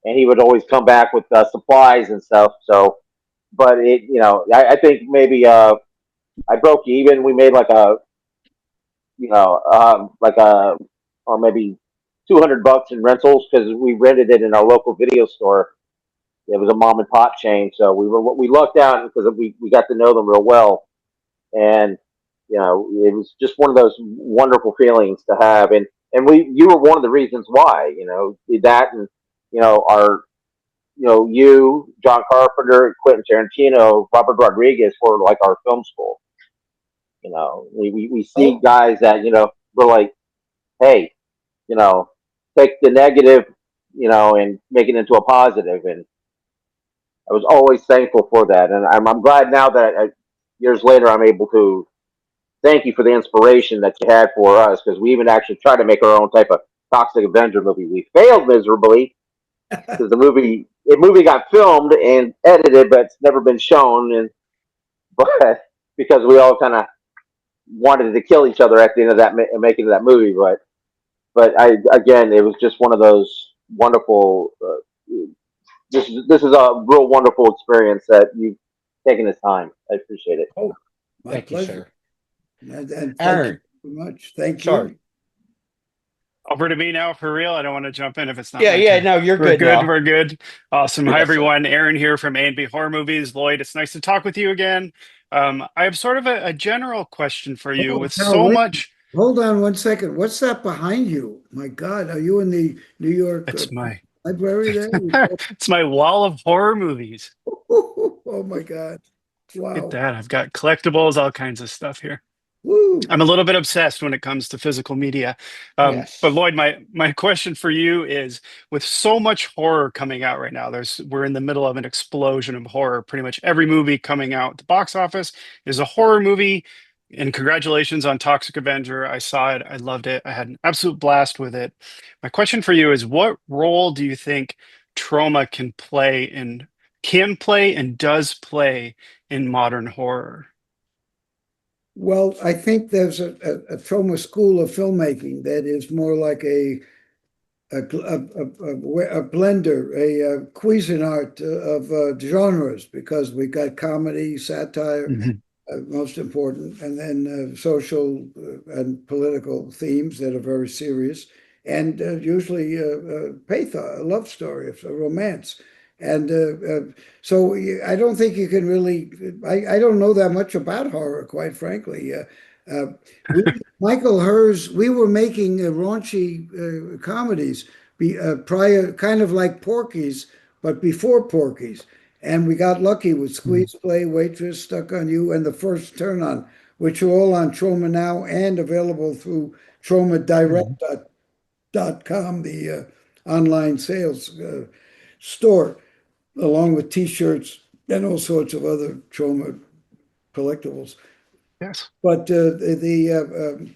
Speaker 6: and he would always come back with supplies and stuff. So, but I think maybe I broke even. We made like a like a or maybe $200 in rentals because we rented it in our local video store. It was a mom and pop chain, so we lucked out because we got to know them real well, and it was just one of those wonderful feelings to have, and you were one of the reasons why that, and our you, John Carpenter, Quentin Tarantino, Robert Rodriguez were like our film school. We see guys that we're like, hey, take the negative, and make it into a positive, and I was always thankful for that, and I'm glad now that years later I'm able to thank you for the inspiration that you had for us, because we even actually tried to make our own type of Toxic Avenger movie. We failed miserably because the movie got filmed and edited, but it's never been shown, but because we all kind of wanted to kill each other at the end of that making of that movie, but again, it was just one of those wonderful. This is a real wonderful experience that you've taken this time. I appreciate it.
Speaker 1: Oh, my
Speaker 2: Thank you,
Speaker 1: pleasure.
Speaker 2: sir.
Speaker 1: And thank
Speaker 2: Aaron.
Speaker 1: you very much. Thank
Speaker 2: Sorry.
Speaker 1: you.
Speaker 4: Over to me now for real. I don't want to jump in if it's not.
Speaker 2: Yeah,
Speaker 4: my
Speaker 2: yeah,
Speaker 4: turn.
Speaker 2: no, you're
Speaker 4: We're
Speaker 2: good
Speaker 4: good.
Speaker 2: now.
Speaker 4: We're good. Awesome. Hi,
Speaker 2: Yes, sir.
Speaker 4: everyone. Aaron here from A&B Horror Movies. Lloyd, it's nice to talk with you again. I have sort of a general question for you.
Speaker 1: Oh,
Speaker 4: With
Speaker 1: now,
Speaker 4: so
Speaker 1: wait.
Speaker 4: much,
Speaker 1: Hold on one second. What's that behind you? My God, are you in the New York
Speaker 4: it's my
Speaker 1: library there?
Speaker 4: it's my wall of horror movies.
Speaker 1: Oh my God.
Speaker 4: Look at
Speaker 1: Wow.
Speaker 4: that. I've got collectibles, all kinds of stuff here.
Speaker 1: Woo.
Speaker 4: I'm a little bit obsessed when it comes to physical media. But
Speaker 2: Yes.
Speaker 4: Lloyd, my question for you is, with so much horror coming out right now, we're in the middle of an explosion of horror. Pretty much every movie coming out at the box office is a horror movie. And congratulations on Toxic Avenger. I saw it. I loved it. I had an absolute blast with it. My question for you is, what role do you think Troma can play and does play in modern horror?
Speaker 1: Well, I think there's a Troma school of filmmaking that is more like a blender, a Cuisinart of genres, because we got comedy, satire, most important, and then social and political themes that are very serious, and usually pathos, a love story, a romance. And so I don't think you can really, I don't know that much about horror, quite frankly. Michael Herz, we were making raunchy comedies prior, kind of like Porky's, but before Porky's. And we got lucky with Squeeze Play, Waitress, Stuck on You, and The First Turn On, which are all on Troma now and available through TromaDirect.com, the online sales store, along with T-shirts and all sorts of other Troma collectibles.
Speaker 4: Yes.
Speaker 1: But the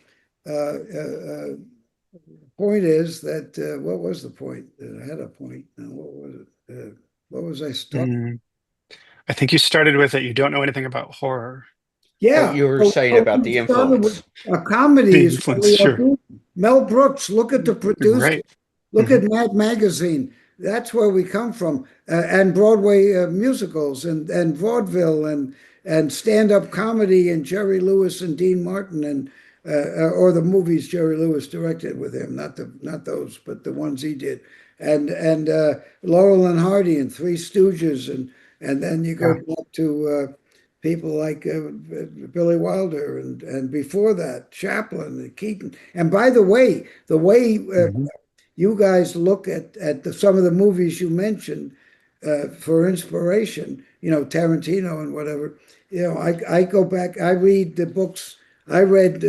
Speaker 1: point is that what was the point? I had a point. Now, what was it? What was I stuck?
Speaker 4: I think you started with it. You don't know anything about horror.
Speaker 1: Yeah.
Speaker 2: You were saying about the influence.
Speaker 1: A comedy
Speaker 4: The
Speaker 1: is
Speaker 4: influence, sure.
Speaker 1: Mel Brooks. Look at the producer.
Speaker 4: Right.
Speaker 1: Look at Mad Magazine. That's where we come from. And Broadway musicals and vaudeville and stand-up comedy and Jerry Lewis and Dean Martin and or the movies Jerry Lewis directed with him, not those, but the ones he did. And Laurel and Hardy and Three Stooges and then you go back to people like Billy Wilder and before that Chaplin and Keaton. And by the way you guys look at some of the movies you mentioned for inspiration, Tarantino and whatever. I go back, I read the books. I read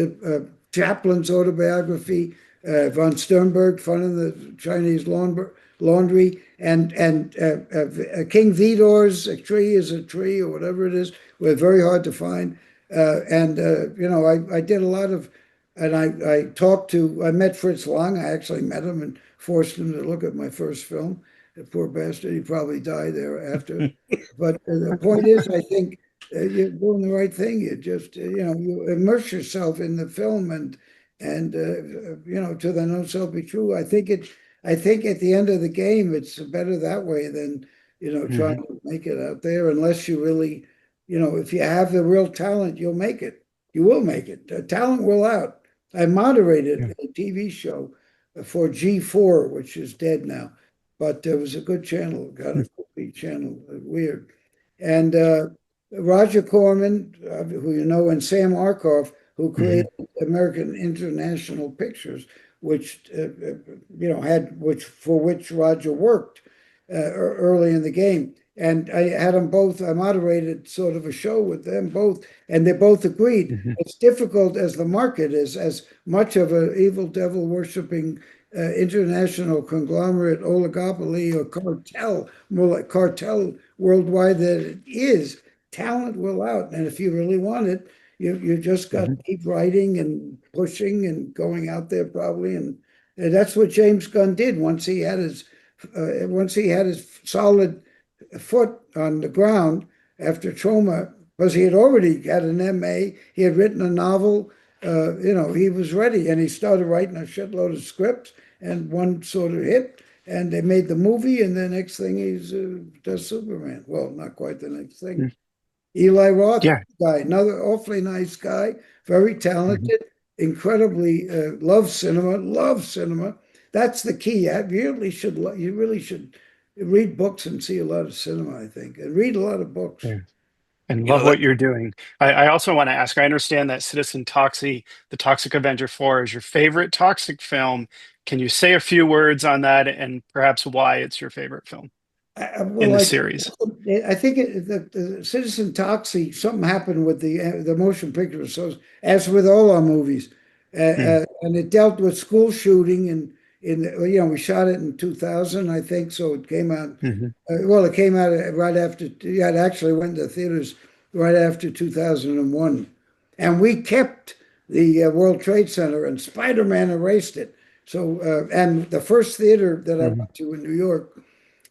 Speaker 1: Chaplin's autobiography, von Sternberg, Fun in the Chinese Laundry, and King Vidor's A Tree is a Tree, or whatever it is, were very hard to find. You know, I did a lot of, and I met Fritz Lang. I actually met him and forced him to look at my first film. The poor bastard, he probably died thereafter. But the point is, I think you're doing the right thing. You just, you know, you immerse yourself in the film and you know, to the no self be true. I think at the end of the game, it's better that way than, you know, trying to make it out there, unless you really, you know, if you have the real talent, you'll make it. You will make it. Talent will out. I moderated a TV show for G4, which is dead now, but it was a good channel. Got a complete channel. Weird. And Roger Corman, who you know, and Sam Arkoff, who created American International Pictures, which you know for which Roger worked early in the game. And I had them both. I moderated sort of a show with them both, and they both agreed it's difficult as the market is, as much of an evil devil worshiping international conglomerate, oligopoly, or cartel, more like cartel worldwide that it is. Talent will out, and if you really want it, you just got to keep writing and pushing and going out there probably, and that's what James Gunn did once he had his solid foot on the ground after Troma, because he had already got an MA, he had written a novel, you know, he was ready, and he started writing a shitload of scripts, and one sort of hit, and they made the movie, and the next thing he's does Superman. Well, not quite the next thing. Eli Roth, guy, another awfully nice guy, very talented, incredibly loves cinema. That's the key. You really should read books and see a lot of cinema, I think, and read a lot of books.
Speaker 4: Yeah. And love what you're doing. I also want to ask, I understand that Citizen Toxie, the Toxic Avenger 4, is your favorite Toxic film. Can you say a few words on that and perhaps why it's your favorite film in the series?
Speaker 1: I think the Citizen Toxie, something happened with the motion picture, so as with all our movies, and it dealt with school shooting, and you know, we shot it in 2000, I think, so it came out. Well, it came out right after. Yeah, it actually went to theaters right after 2001, and we kept the World Trade Center, and Spider-Man erased it. So, and the first theater that I went to in New York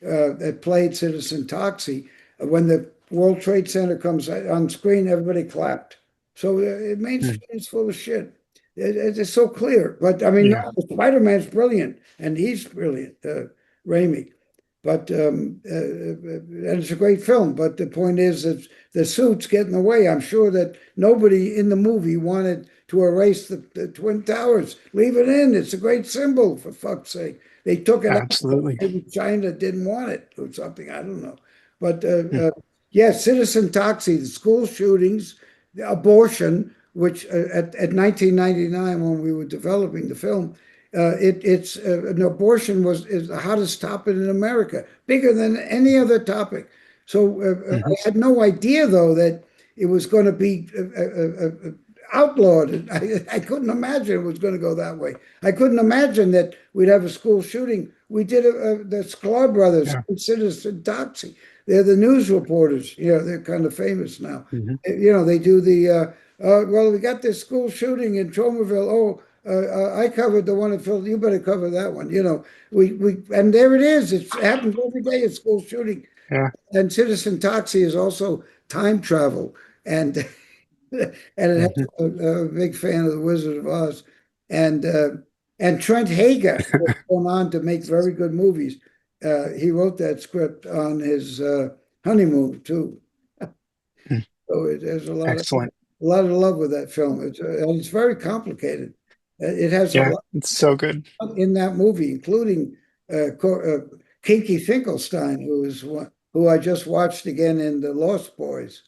Speaker 1: that played Citizen Toxie, when the World Trade Center comes on screen, everybody clapped. So Main Street is full of shit. It's so clear. But I mean, no, Spider-Man's brilliant, and he's brilliant, Raimi. But and it's a great film. But the point is that the suits get in the way. I'm sure that nobody in the movie wanted to erase the Twin Towers. Leave it in. It's a great symbol, for fuck's sake. They took it
Speaker 4: Absolutely.
Speaker 1: out. Maybe China didn't want it or something. I don't know. But yes, Citizen Toxie, the school shootings, the abortion, which at 1999, when we were developing the film, it's an abortion is the hottest topic in America, bigger than any other topic. So I had no idea, though, that it was going to be outlawed. I couldn't imagine it was going to go that way. I couldn't imagine that we'd have a school shooting. We did the Sklar brothers, Citizen Toxie. They're the news reporters. You know, they're kind of famous now. You know, they do the, well, we got this school shooting in Tromaville. Oh, I covered the one in Phil. You better cover that one. You know, and there it is. It happens every day at school shooting. And Citizen Toxie is also time travel, and and a big fan of the Wizard of Oz, and Trent Hager has gone on to make very good movies. He wrote that script on his honeymoon too. So there's a lot of love with that film. It's very complicated. It has a lot.
Speaker 4: It's so good
Speaker 1: in that movie, including Kiki Finkelstein, who I just watched again in The Lost Boys.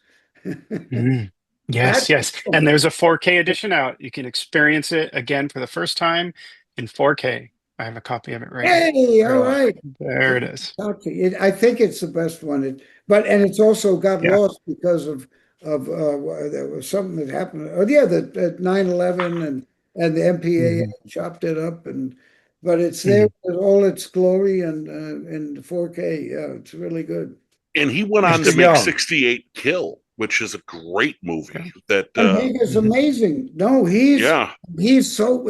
Speaker 4: Yes. And there's a 4K edition out. You can experience it again for the first time in 4K. I have a copy of it right
Speaker 1: here. Hey, all right.
Speaker 4: There it is.
Speaker 1: I think it's the best one. And it's also got lost because of there was something that happened. Oh, yeah, the 9/11 and the MPAA chopped it up, but it's there with all its glory and in 4K. Yeah, it's really good.
Speaker 3: And he went on to make 68 Kill. which is a great movie.
Speaker 4: Okay.
Speaker 3: That
Speaker 1: And Vega's amazing. No, he's
Speaker 3: yeah,
Speaker 1: so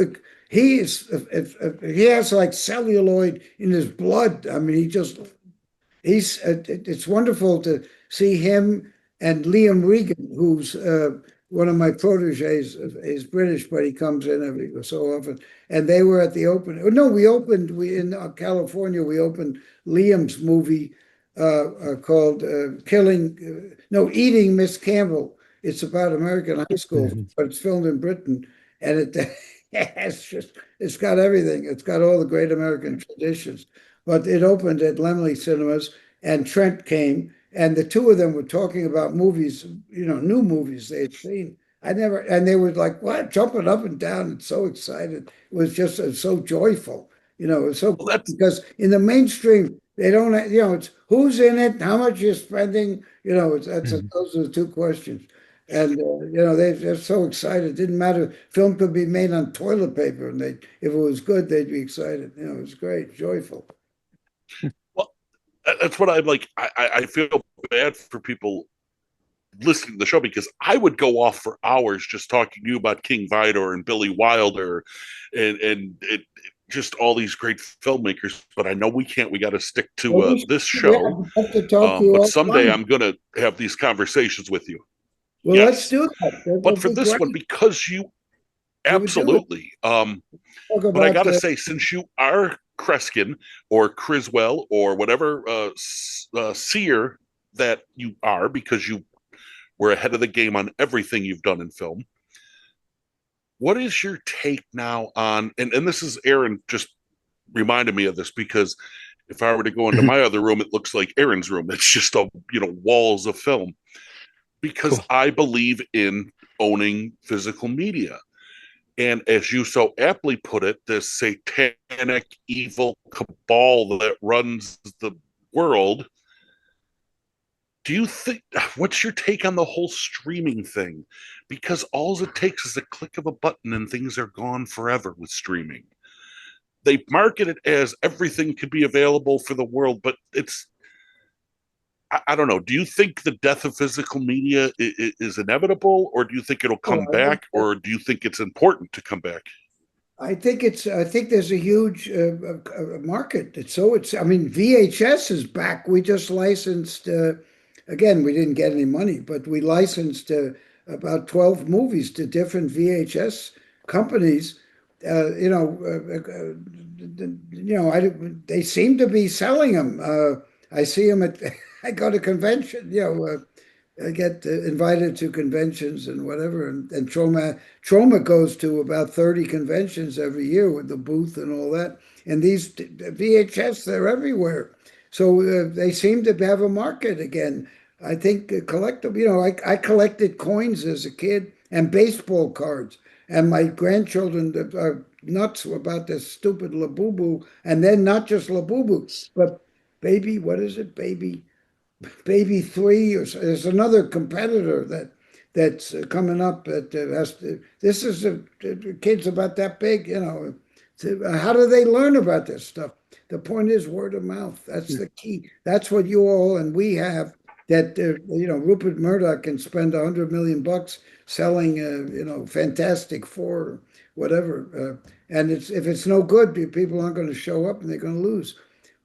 Speaker 1: he is if he has like celluloid in his blood. I mean, he's it's wonderful to see him and Liam Regan, who's one of my proteges. He's British, but he comes in every so often. And they were at the open. No, we in California. We opened Liam's movie called Eating Miss Campbell. It's about American high school, but it's filmed in Britain, and it's got everything. It's got all the great American traditions. But it opened at Laemmle Cinemas, and Trent came, and the two of them were talking about movies, new movies they had seen. And they were like, what, jumping up and down and so excited. It was just so joyful. It was so
Speaker 3: well, that's
Speaker 1: because in the mainstream, they don't, it's who's in it, how much you're spending, those are the two questions. And they're so excited. It didn't matter. Film could be made on toilet paper, and if it was good, they'd be excited. It was great, joyful.
Speaker 3: well, that's what I'm like. I feel bad for people listening to the show because I would go off for hours just talking to you about King Vidor and Billy Wilder, and just all these great filmmakers. But I know we can't. We got to stick to this show.
Speaker 1: I have to talk to you
Speaker 3: but someday
Speaker 1: offline.
Speaker 3: I'm going to have these conversations with you.
Speaker 1: Well,
Speaker 3: Yes.
Speaker 1: let's do that.
Speaker 3: But for this one, because you absolutely,
Speaker 1: Talk
Speaker 3: but I
Speaker 1: about
Speaker 3: got to say, since you are Kreskin or Criswell or whatever seer that you are, because you were ahead of the game on everything you've done in film, what is your take now on, and this is Aaron just reminded me of this, because if I were to go into my other room, it looks like Aaron's room. It's just walls of film. Because
Speaker 2: Cool.
Speaker 3: I believe in owning physical media. And as you so aptly put it, this satanic evil cabal that runs the world, do you think, what's your take on the whole streaming thing? Because all it takes is a click of a button and things are gone forever with streaming. They market it as everything could be available for the world, but I don't know. Do you think the death of physical media is inevitable, or do you think it'll come back, or do you think it's important to come back?
Speaker 1: I think there's a huge market. I mean, VHS is back. We just licensed, again, we didn't get any money, but we licensed about 12 movies to different VHS companies. They seem to be selling them. I see them I go to convention, I get invited to conventions and whatever, and Troma goes to about 30 conventions every year with the booth and all that. And these VHS, they're everywhere. So they seem to have a market again. I think collectible, I collected coins as a kid and baseball cards. And my grandchildren are nuts about this stupid Labubu. And then not just Labubu, but what is it, Baby 3, or there's another competitor that's coming up that has to. This is kids about that big, how do they learn about this stuff? The point is word of mouth. That's the key. That's what you all and we have. That Rupert Murdoch can spend $100 million selling Fantastic Four, or whatever, and if it's no good, people aren't going to show up and they're going to lose.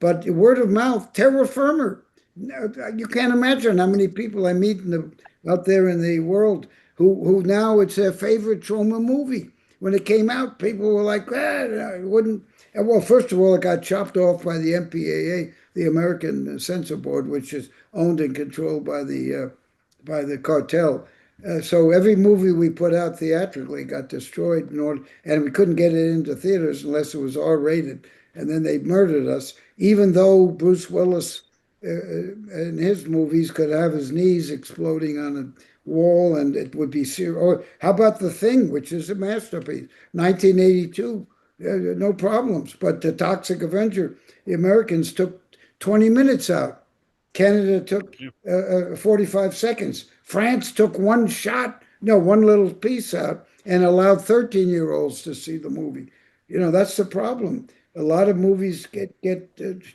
Speaker 1: But word of mouth, terra firma. You can't imagine how many people I meet out there in the world who now it's their favorite Troma movie. When it came out, people were like, I wouldn't. Well, first of all, it got chopped off by the MPAA, the American Censor Board, which is owned and controlled by the cartel. So every movie we put out theatrically got destroyed and we couldn't get it into theaters unless it was R-rated. And then they murdered us, even though Bruce Willis in his movies could have his knees exploding on a wall and it would be serious. Or how about The Thing, which is a masterpiece, 1982, no problems. But The Toxic Avenger, the Americans took 20 minutes out. Canada took 45 seconds. France took one little piece out and allowed 13-year-olds to see the movie. That's the problem. A lot of movies get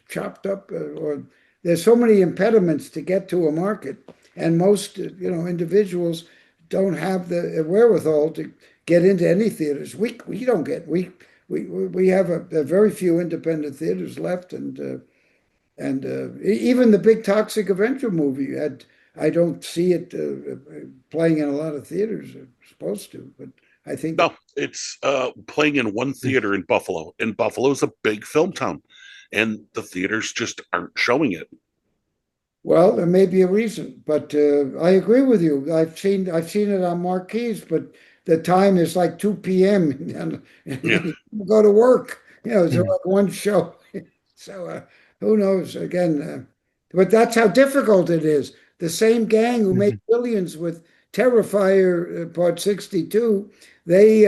Speaker 1: chopped up, or there's so many impediments to get to a market. and most individuals don't have the wherewithal to get into any theaters. We don't get we have a very few independent theaters left, and even the big Toxic Avenger movie I don't see it playing in a lot of theaters. It's supposed to, but I think
Speaker 3: No, it's playing in one theater in Buffalo, and Buffalo's a big film town, and the theaters just aren't showing it.
Speaker 1: well, there may be a reason, but I agree with you. I've seen it on marquees, but the time is like 2 p.m. and
Speaker 3: Yeah.
Speaker 1: you go to work. It's like one show. So who knows? Again, but that's how difficult it is. The same gang who made billions with Terrifier Part 62, they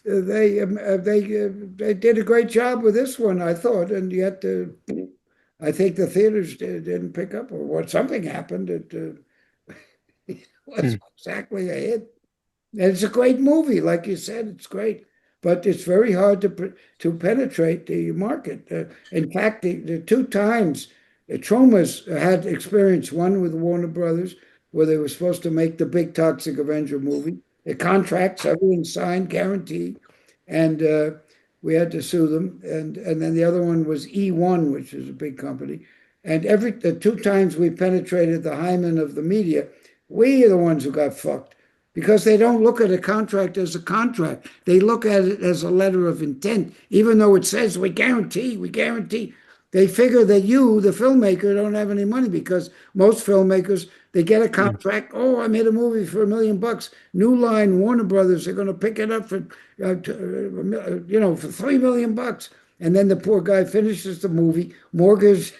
Speaker 1: they did a great job with this one, I thought, and yet I think the theaters didn't pick up, or what something happened. It was exactly a hit. And it's a great movie, like you said, it's great, but it's very hard to penetrate the market. In fact, the two times Troma's had experience, one with Warner Brothers, where they were supposed to make the big Toxic Avenger movie. The contracts, everything signed, guaranteed, and we had to sue them. And then the other one was E1, which is a big company. And the two times we penetrated the hymen of the media, we are the ones who got fucked because they don't look at a contract as a contract. They look at it as a letter of intent, even though it says we guarantee, we guarantee. They figure that you, the filmmaker, don't have any money because most filmmakers, they get a contract. Oh, I made a movie for $1 million. New Line, Warner Brothers, are going to pick it up for, for $3 million. And then the poor guy finishes the movie, mortgages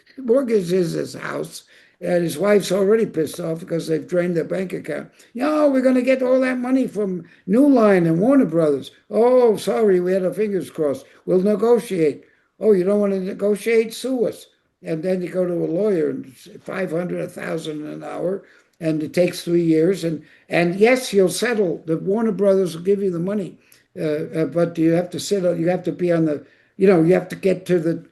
Speaker 1: his house, and his wife's already pissed off because they've drained their bank account. We're going to get all that money from New Line and Warner Brothers. Oh, sorry, we had our fingers crossed. We'll negotiate. Oh, you don't want to negotiate? Sue us. And then you go to a lawyer and $500, $1,000 an hour, and it takes 3 years. And yes, you'll settle. The Warner Brothers will give you the money, but you have to you have to be on the, you have to get to the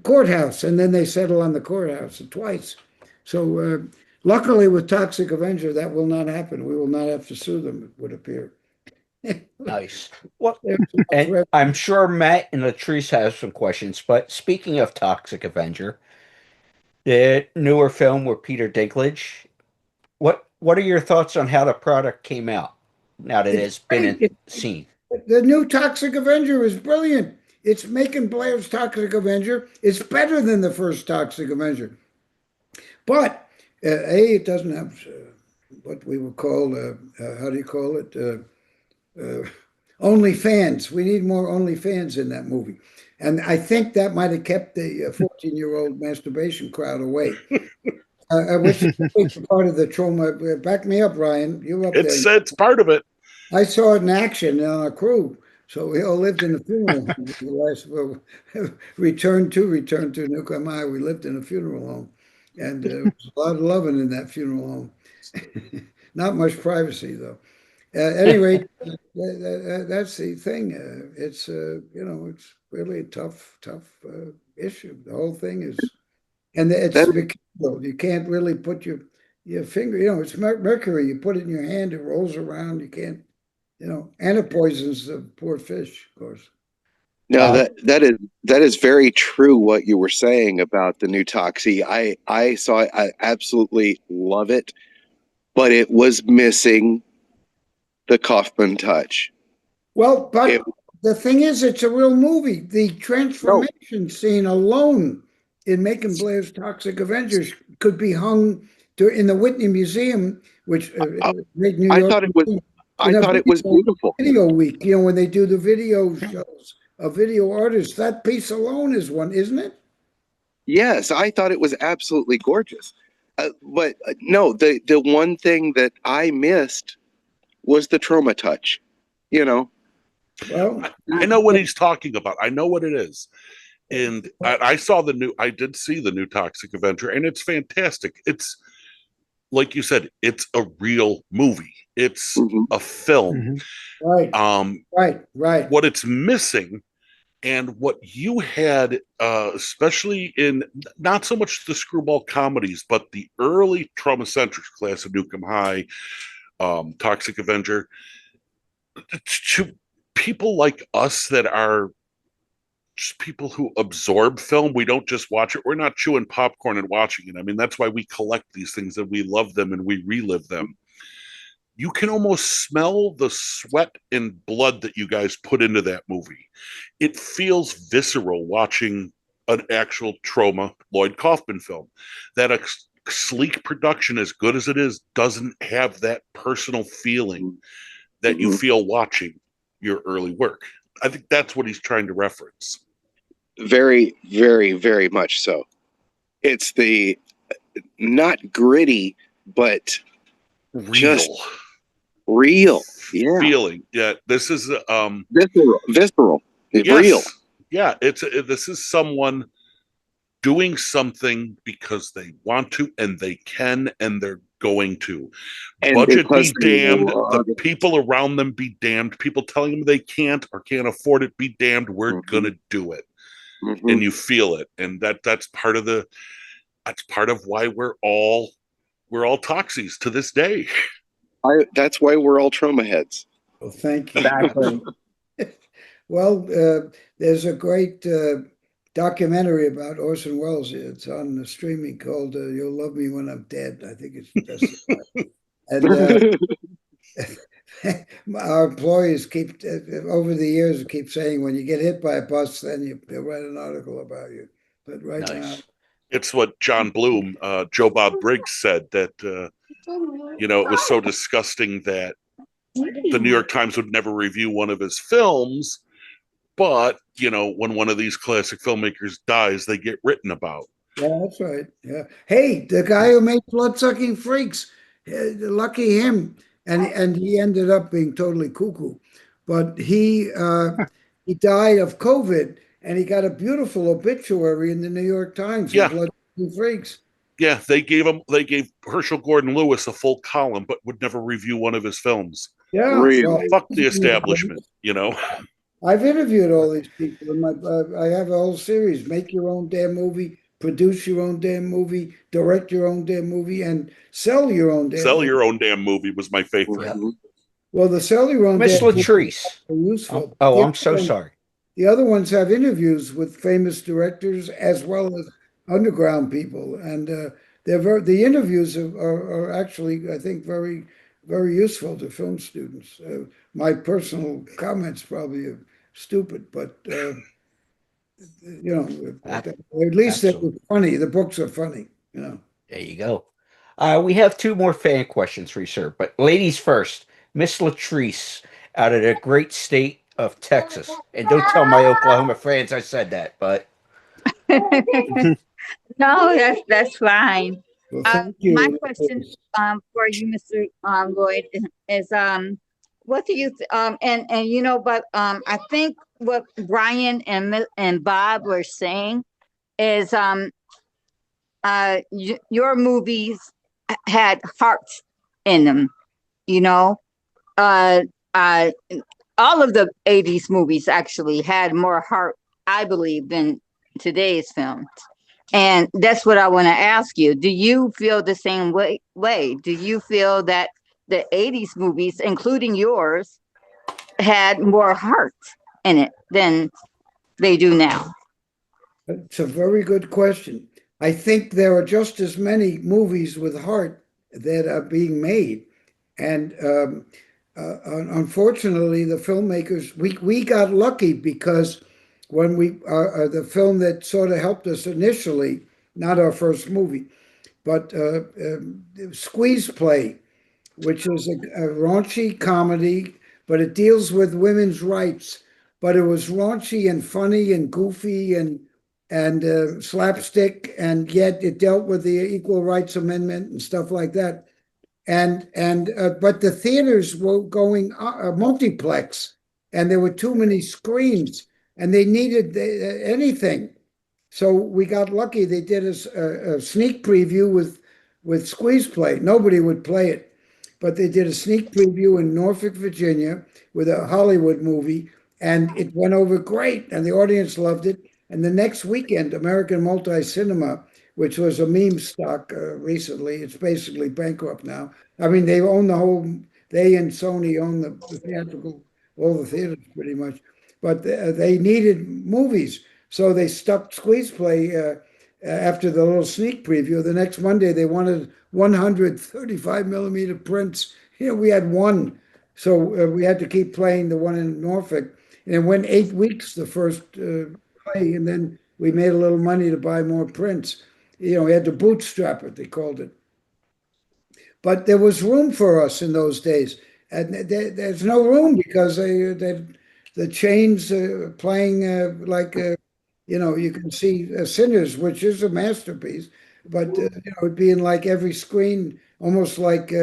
Speaker 1: courthouse, and then they settle on the courthouse twice. So luckily with Toxic Avenger, that will not happen. We will not have to sue them, it would appear.
Speaker 2: Nice. Well, and I'm sure Matt and Latrice have some questions, but speaking of Toxic Avenger, the newer film with Peter Dinklage, what are your thoughts on how the product came out now that it's been seen?
Speaker 1: The new Toxic Avenger is brilliant. It's Macon Blair's Toxic Avenger. It's better than the first Toxic Avenger. But, it doesn't have what we would call, how do you call it? OnlyFans. We need more OnlyFans in that movie. And I think that might have kept the 14-year-old masturbation crowd away. Which is part of the Troma. Back me up, Ryan. You up there.
Speaker 3: It's part of it.
Speaker 1: I saw it in action on a crew. So we all lived in a funeral home. Return to Newcomb High. We lived in a funeral home. And there was a lot of loving in that funeral home. Not much privacy, though. Anyway, that's the thing. It's it's really a tough issue. The whole thing is, and it's mechanical. You can't really put your finger. It's mercury. You put it in your hand, it rolls around. You can't, and it poisons the poor fish, of course.
Speaker 7: No, that is very true what you were saying about the new Toxie. I saw it. I absolutely love it, but it was missing the Kaufman touch.
Speaker 1: Well, but the thing is, it's a real movie. The transformation scene alone in Macon Blair's Toxic Avengers could be hung in the Whitney Museum, which made New York.
Speaker 7: I thought it was beautiful.
Speaker 1: Video week, when they do the video shows of video artists, that piece alone is one, isn't it?
Speaker 7: Yes, I thought it was absolutely gorgeous. But no, the one thing that I missed was the Troma touch.
Speaker 1: Well,
Speaker 3: I know what he's talking about. I know what it is. And I did see the new Toxic Avenger, and it's fantastic. It's, like you said, it's a real movie. It's a film.
Speaker 1: Right. Right.
Speaker 3: What it's missing And what you had, especially in not so much the screwball comedies, but the early Troma centric class of Newcomb High, Toxic Avenger, to people like us that are just people who absorb film. We don't just watch it. We're not chewing popcorn and watching it. I mean, that's why we collect these things and we love them and we relive them. You can almost smell the sweat and blood that you guys put into that movie. It feels visceral watching an actual Troma Lloyd Kaufman film. That a sleek production, as good as it is, doesn't have that personal feeling that you feel watching your early work. I think that's what he's trying to reference.
Speaker 7: Very, very, very much so. It's the not gritty, but
Speaker 3: Real.
Speaker 7: just real. Yeah.
Speaker 3: Feeling. Yeah, this is
Speaker 7: visceral.
Speaker 3: yes,
Speaker 7: Real.
Speaker 3: Yeah, this is someone doing something because they want to and they can and they're going to.
Speaker 7: And
Speaker 3: Budget be
Speaker 7: because they
Speaker 3: damned,
Speaker 7: love
Speaker 3: the
Speaker 7: it.
Speaker 3: people around them be damned, people telling them they can't or can't afford it be damned, we're gonna do it. And you feel it. And that's part of why we're all Toxies to this day.
Speaker 7: That's why we're all Troma heads.
Speaker 1: Well, thank you.
Speaker 9: Exactly.
Speaker 1: Well, there's a great documentary about Orson Welles. It's on the streaming called "You'll Love Me When I'm Dead." I think it's just. And our employees keep over the years keep saying, when you get hit by a bus, then they'll write an article about you. But right now,
Speaker 3: It's what John Bloom, Joe Bob Briggs said, that it was so disgusting that the New York Times would never review one of his films, but when one of these classic filmmakers dies, they get written about.
Speaker 1: Yeah, that's right. Yeah. Hey, the guy who made Blood-Sucking Freaks, lucky him. And he ended up being totally cuckoo. But he died of COVID, and he got a beautiful obituary in the New York Times.
Speaker 3: Yeah.
Speaker 1: Blood-Sucking Freaks.
Speaker 3: Yeah, they gave Herschel Gordon Lewis a full column, but would never review one of his films.
Speaker 1: Yeah.
Speaker 7: Really?
Speaker 1: Well,
Speaker 3: Fuck the establishment,
Speaker 1: I've interviewed all these people. I have a whole series: make your own damn movie, produce your own damn movie, direct your own damn movie, and sell your own damn
Speaker 3: Sell
Speaker 1: movie.
Speaker 3: Your Own Damn Movie was my favorite.
Speaker 1: Well, the sell your own
Speaker 2: Miss
Speaker 1: damn
Speaker 2: Latrice.
Speaker 1: movie are useful.
Speaker 2: Oh, I'm so sorry.
Speaker 1: The other ones have interviews with famous directors as well as underground people, and the interviews are actually, I think, very, very useful to film students. My personal comments probably are stupid, but at least they're funny. The books are funny.
Speaker 2: There you go. We have two more fan questions for you, sir. But ladies first, Miss Latrice, out of the great state of Texas. And don't tell my Oklahoma fans I said that, but
Speaker 9: No, that's fine.
Speaker 1: Well, thank you.
Speaker 9: My question for you, Mr. Lloyd, is what do you but I think what Brian and Bob were saying is your movies had hearts in them, all of the 80s movies actually had more heart, I believe, than today's films. And that's what I want to ask you. Do you feel the same way? Do you feel that the 80s movies, including yours, had more heart in it than they do now?
Speaker 1: It's a very good question. I think there are just as many movies with heart that are being made. And unfortunately, the filmmakers, we got lucky because when the film that sort of helped us initially, not our first movie, but Squeeze Play, which is a raunchy comedy, but it deals with women's rights. But it was raunchy and funny and goofy and slapstick, and yet it dealt with the Equal Rights Amendment and stuff like that. But the theaters were going multiplex, and there were too many screens, and they needed anything. So we got lucky. They did a sneak preview with Squeeze Play. Nobody would play it, but they did a sneak preview in Norfolk, Virginia, with a Hollywood movie, and it went over great, and the audience loved it. And the next weekend, American Multi Cinema, which was a meme stock recently, it's basically bankrupt now. I mean, they own the whole. They and Sony own the theatrical, all the theaters pretty much. But they needed movies, so they stuck Squeeze Play after the little sneak preview. The next Monday, they wanted 135 millimeter prints. We had one, so we had to keep playing the one in Norfolk. And it went 8 weeks, the first play, and then we made a little money to buy more prints. We had to bootstrap it, they called it. But there was room for us in those days. And there's no room because the chains playing like, you can see Sinners, which is a masterpiece, but, it'd be in like every screen, almost like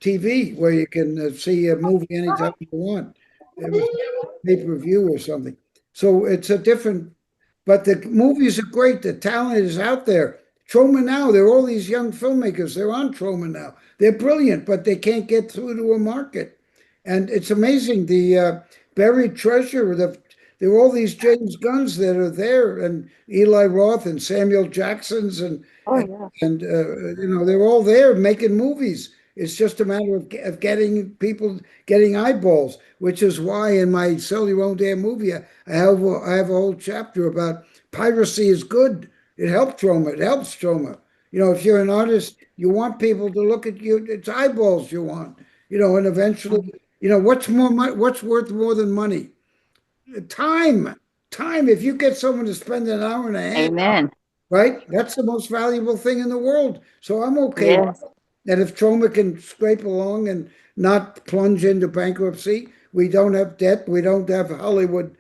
Speaker 1: TV, where you can see a movie anytime you want. It was pay-per-view or something. So it's a different, but the movies are great. The talent is out there. Troma Now, there are all these young filmmakers. They're on Troma Now. They're brilliant, but they can't get through to a market. And it's amazing. The buried treasure, there are all these James Gunns that are there, and Eli Roth and Samuel Jacksons, and they're all there making movies. It's just a matter of getting people getting eyeballs, which is why in my Sell Your Own Damn Movie, I have a whole chapter about piracy is good. It helps Troma. It helps Troma. If you're an artist, you want people to look at you. It's eyeballs you want. And eventually, what's worth more than money? Time. If you get someone to spend an hour and a half,
Speaker 9: Amen.
Speaker 1: Right? That's the most valuable thing in the world. So I'm okay.
Speaker 9: Yes.
Speaker 1: And if Troma can scrape along and not plunge into bankruptcy, we don't have debt. We don't have Hollywood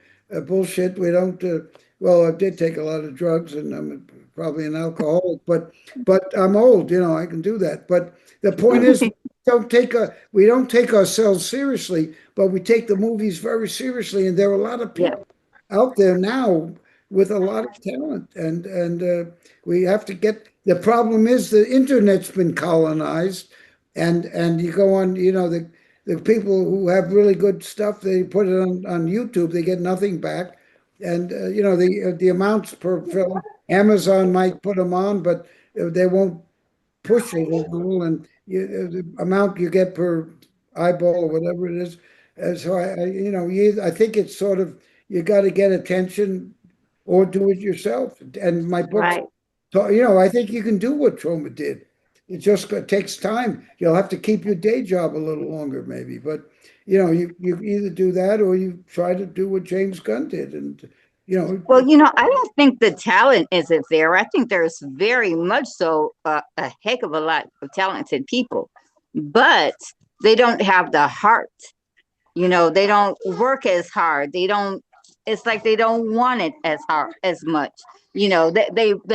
Speaker 1: bullshit. We don't. Well, I did take a lot of drugs, and I'm probably an alcoholic. But I'm old. I can do that. But the point is, we don't take ourselves seriously, but we take the movies very seriously. And there are a lot of people out there now with a lot of talent, and we have to get. The problem is the internet's been colonized, and you go on. The people who have really good stuff, they put it on YouTube. They get nothing back, and the amounts per film. Amazon might put them on, but they won't push it at all, and the amount you get per eyeball or whatever it is. So I think it's sort of you got to get attention or do it yourself. And my book,
Speaker 9: Right.
Speaker 1: I think you can do what Troma did. It just takes time. You'll have to keep your day job a little longer, maybe. But you either do that or you try to do what James Gunn did, and
Speaker 9: Well, I don't think the talent isn't there. I think there's very much so a heck of a lot of talented people, but they don't have the heart. They don't work as hard. It's like they don't want it as hard as much. They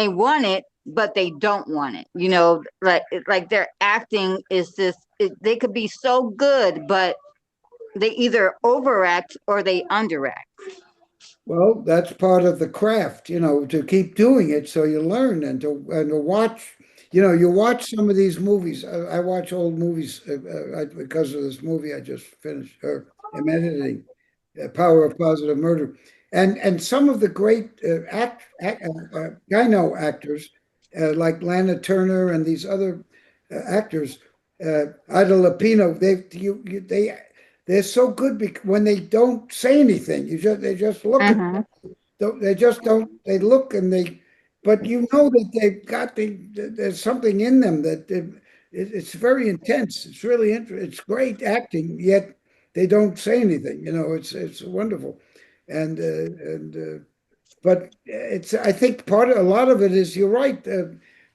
Speaker 9: want it, but they don't want it. Like their acting is just they could be so good, but they either overact or they underact.
Speaker 1: Well, that's part of the craft, to keep doing it so you learn and to watch. You watch some of these movies. I watch old movies because of this movie I just finished. I'm editing, Power of Positive Murder, and some of the great gyno actors like Lana Turner and these other actors, Ida Lupino. They're so good when they don't say anything. They just look. They just don't. They look and but that they've got there's something in them that it's very intense. It's really interesting. It's great acting, yet they don't say anything. It's wonderful, but I think a lot of it is you're right.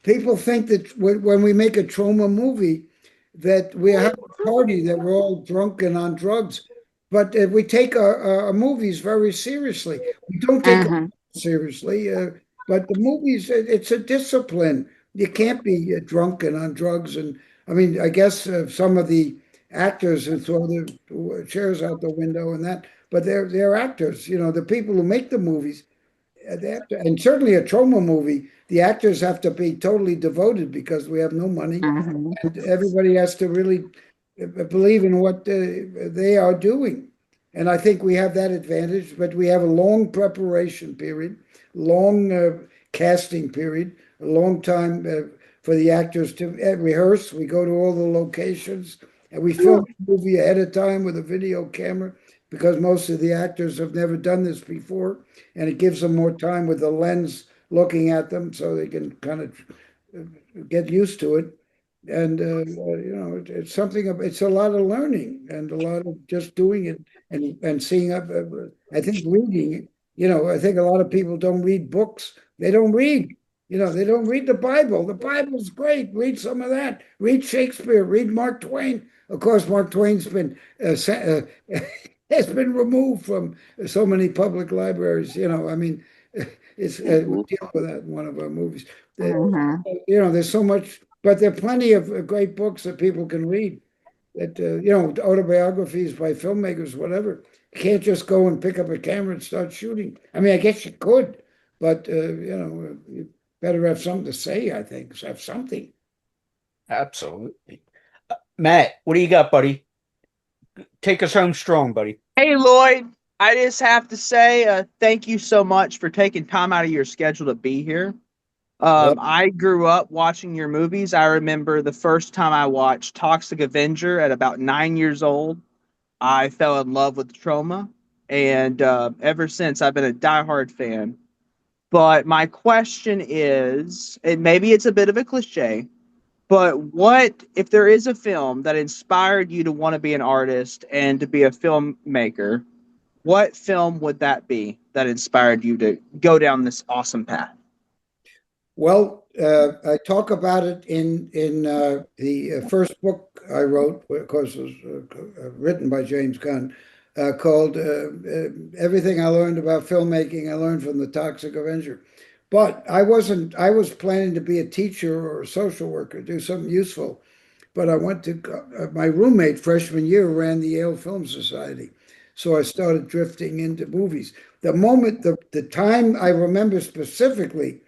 Speaker 1: People think that when we make a Troma movie, that we have a party, that we're all drunk and on drugs, but we take our movies very seriously. We don't take them seriously, but the movies, it's a discipline. You can't be drunk and on drugs. And I mean, I guess some of the actors who throw the chairs out the window and that, but they're actors. The people who make the movies, and certainly a Troma movie, the actors have to be totally devoted because we have no money, and everybody has to really believe in what they are doing. And I think we have that advantage, but we have a long preparation period, long casting period, a long time for the actors to rehearse. We go to all the locations and we film the movie ahead of time with a video camera because most of the actors have never done this before. And it gives them more time with the lens looking at them so they can kind of get used to it. And it's something it's a lot of learning and a lot of just doing it and seeing up. I think reading, I think a lot of people don't read books. They don't read. They don't read the Bible. The Bible's great. Read some of that. Read Shakespeare. Read Mark Twain. Of course, Mark Twain's been has been removed from so many public libraries. I mean, it's we deal with that in one of our movies. There's so much, but there are plenty of great books that people can read. That autobiographies by filmmakers, whatever. You can't just go and pick up a camera and start shooting. I mean, I guess you could, but you better have something to say. I think have something.
Speaker 2: Absolutely. Matt, what do you got, buddy? Take us home strong, buddy.
Speaker 10: Hey, Lloyd. I just have to say thank you so much for taking time out of your schedule to be here. I grew up watching your movies. I remember the first time I watched Toxic Avenger at about 9 years old. I fell in love with Troma, and ever since I've been a diehard fan. But my question is, and maybe it's a bit of a cliche, but what if there is a film that inspired you to want to be an artist and to be a filmmaker? What film would that be that inspired you to go down this awesome path?
Speaker 1: Well, I talk about it in the first book I wrote, of course, it was written by James Gunn, called Everything I Learned About Filmmaking, I Learned from the Toxic Avenger. But I was planning to be a teacher or a social worker, do something useful. But I went to, my roommate freshman year ran the Yale Film Society. So I started drifting into movies. The time I remember specifically,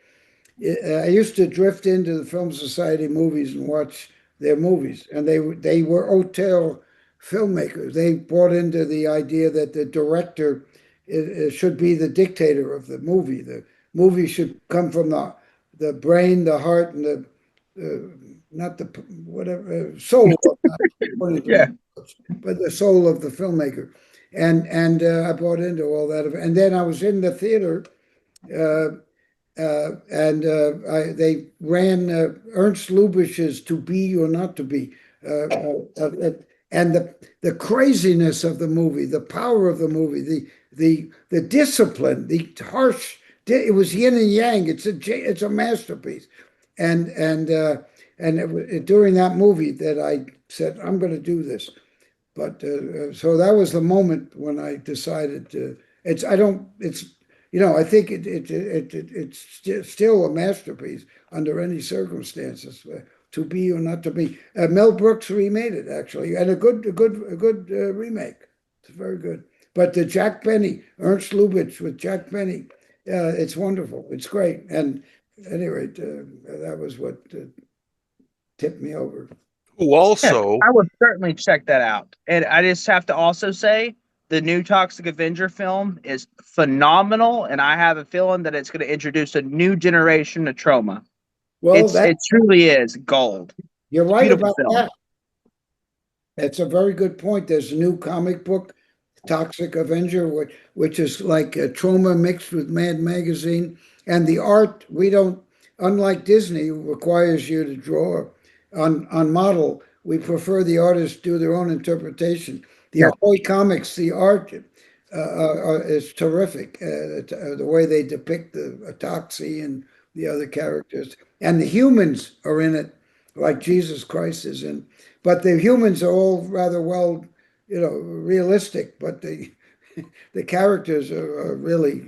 Speaker 1: I used to drift into the Film Society movies and watch their movies. And they were hotel filmmakers. They brought into the idea that the director should be the dictator of the movie. The movie should come from the brain, the heart, and not the whatever soul,
Speaker 10: Yeah.
Speaker 1: but the soul of the filmmaker. And I bought into all that. And then I was in the theater, and they ran Ernst Lubitsch's "To Be or Not to Be," and the craziness of the movie, the power of the movie, the discipline, the harsh. It was yin and yang. It's a masterpiece, and during that movie that I said I'm going to do this. But so that was the moment when I decided to. I think it's still a masterpiece under any circumstances. To Be or Not to Be. Mel Brooks remade it actually, and a good remake. It's very good. But the Jack Benny, Ernst Lubitsch with Jack Benny, it's wonderful. It's great. And at any rate, that was what tipped me over.
Speaker 3: Who also,
Speaker 10: I would certainly check that out. And I just have to also say the new Toxic Avenger film is phenomenal, and I have a feeling that it's going to introduce a new generation to Troma.
Speaker 1: Well,
Speaker 10: it truly is gold.
Speaker 1: You're right
Speaker 10: Beautiful
Speaker 1: about
Speaker 10: film.
Speaker 1: that. That's a very good point. There's a new comic book, Toxic Avenger, which is like a Troma mixed with Mad Magazine. And the art, unlike Disney, who requires you to draw on model, we prefer the artists do their own interpretation. The Ahoy comics, the art is terrific. The way they depict the Toxie and the other characters. And the humans are in it, like Jesus Christ is in. But the humans are all rather well, realistic. But the characters are really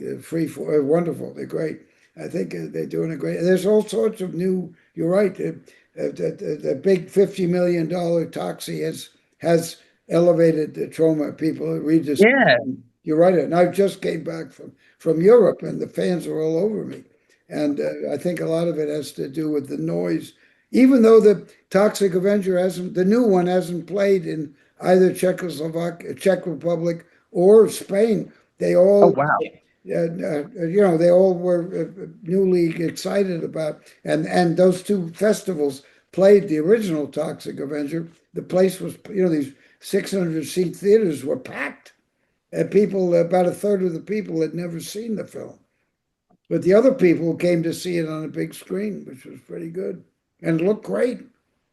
Speaker 1: wonderful. They're great. I think they're doing a great. There's all sorts of new. You're right. The big $50 million Toxie has elevated the Troma. People read this.
Speaker 10: Yeah.
Speaker 1: You're right. And I just came back from Europe, and the fans are all over me. And I think a lot of it has to do with the noise. Even though the Toxic Avenger the new one hasn't played in either Czech Republic or Spain. They
Speaker 10: Oh
Speaker 1: all,
Speaker 10: wow.
Speaker 1: they all were newly excited about, and those two festivals played the original Toxic Avenger. The place was, these 600-seat theaters were packed, and people, about a third of the people had never seen the film. But the other people came to see it on a big screen, which was pretty good, and it looked great.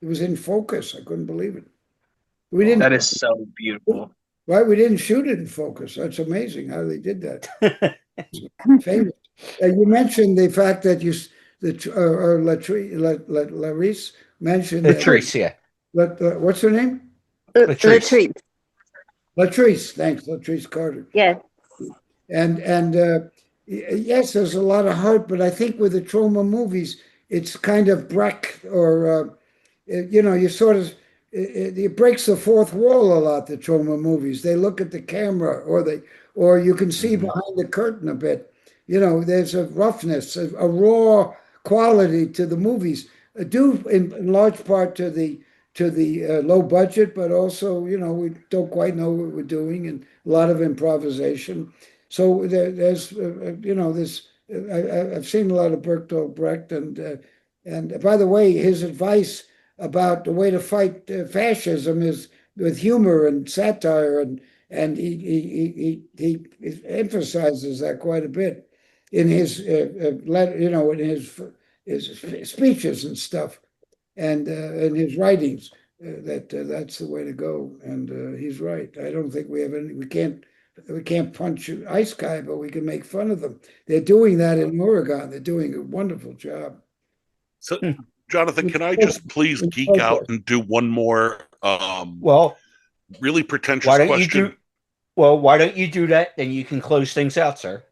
Speaker 1: It was in focus. I couldn't believe it. We didn't.
Speaker 10: That is so beautiful.
Speaker 1: Right, we didn't shoot it in focus. That's amazing how they did that. Famous. You mentioned the fact that Latrice mentioned
Speaker 2: Latrice, yeah.
Speaker 1: What's her name?
Speaker 2: Latrice.
Speaker 1: Latrice. Thanks, Latrice Carter.
Speaker 9: Yes.
Speaker 1: And yes, there's a lot of heart, but I think with the Troma movies, it's kind of Brecht or you sort of it breaks the fourth wall a lot. The Troma movies, they look at the camera, or you can see behind the curtain a bit. There's a roughness, a raw quality to the movies, due in large part to the low budget, but also we don't quite know what we're doing, and a lot of improvisation. So there's this. I've seen a lot of Bertolt Brecht, and by the way, his advice about the way to fight fascism is with humor and satire, and he emphasizes that quite a bit in his in his speeches and stuff, and in his writings. That's the way to go, and he's right. I don't think we have any. We can't punch Ice Guy, but we can make fun of them. They're doing that in Oregon. They're doing a wonderful job.
Speaker 3: So, Jonathan, can I just please geek out and do one more really pretentious question?
Speaker 2: Why don't you do that? Then you can close things out, sir.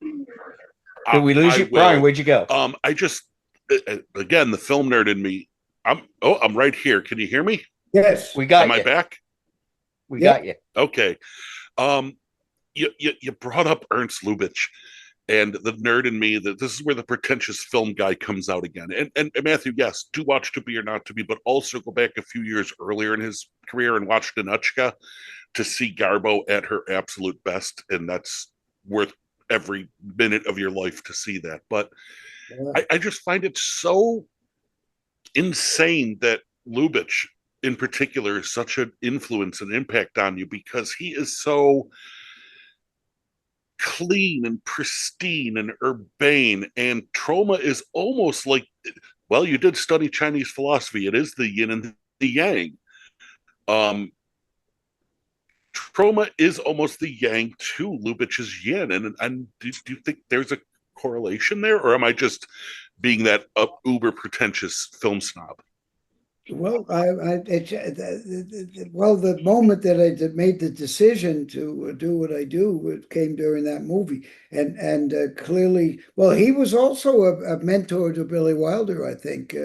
Speaker 2: Did we lose you? Brian, where'd you go?
Speaker 3: I just, again, the film nerd in me. I'm right here. Can you hear me?
Speaker 1: Yes.
Speaker 2: We got
Speaker 3: you.
Speaker 2: Am
Speaker 3: I back?
Speaker 2: We got you.
Speaker 3: Okay. You brought up Ernst Lubitsch, and the nerd in me, that this is where the pretentious film guy comes out again. And Matthew, yes, do watch To Be or Not to Be, but also go back a few years earlier in his career and watch Nanuchka to see Garbo at her absolute best, and that's worth every minute of your life to see that. But I just find it so insane that Lubitsch in particular is such an influence and impact on you, because he is so clean and pristine and urbane, and Troma is almost like, well, you did study Chinese philosophy. It is the yin and the yang. Troma is almost the yang to Lubitsch's yin, and do you think there's a correlation there, or am I just being that uber pretentious film snob?
Speaker 1: Well, the moment that I made the decision to do what I do, it came during that movie, and clearly, well, he was also a mentor to Billy Wilder. I think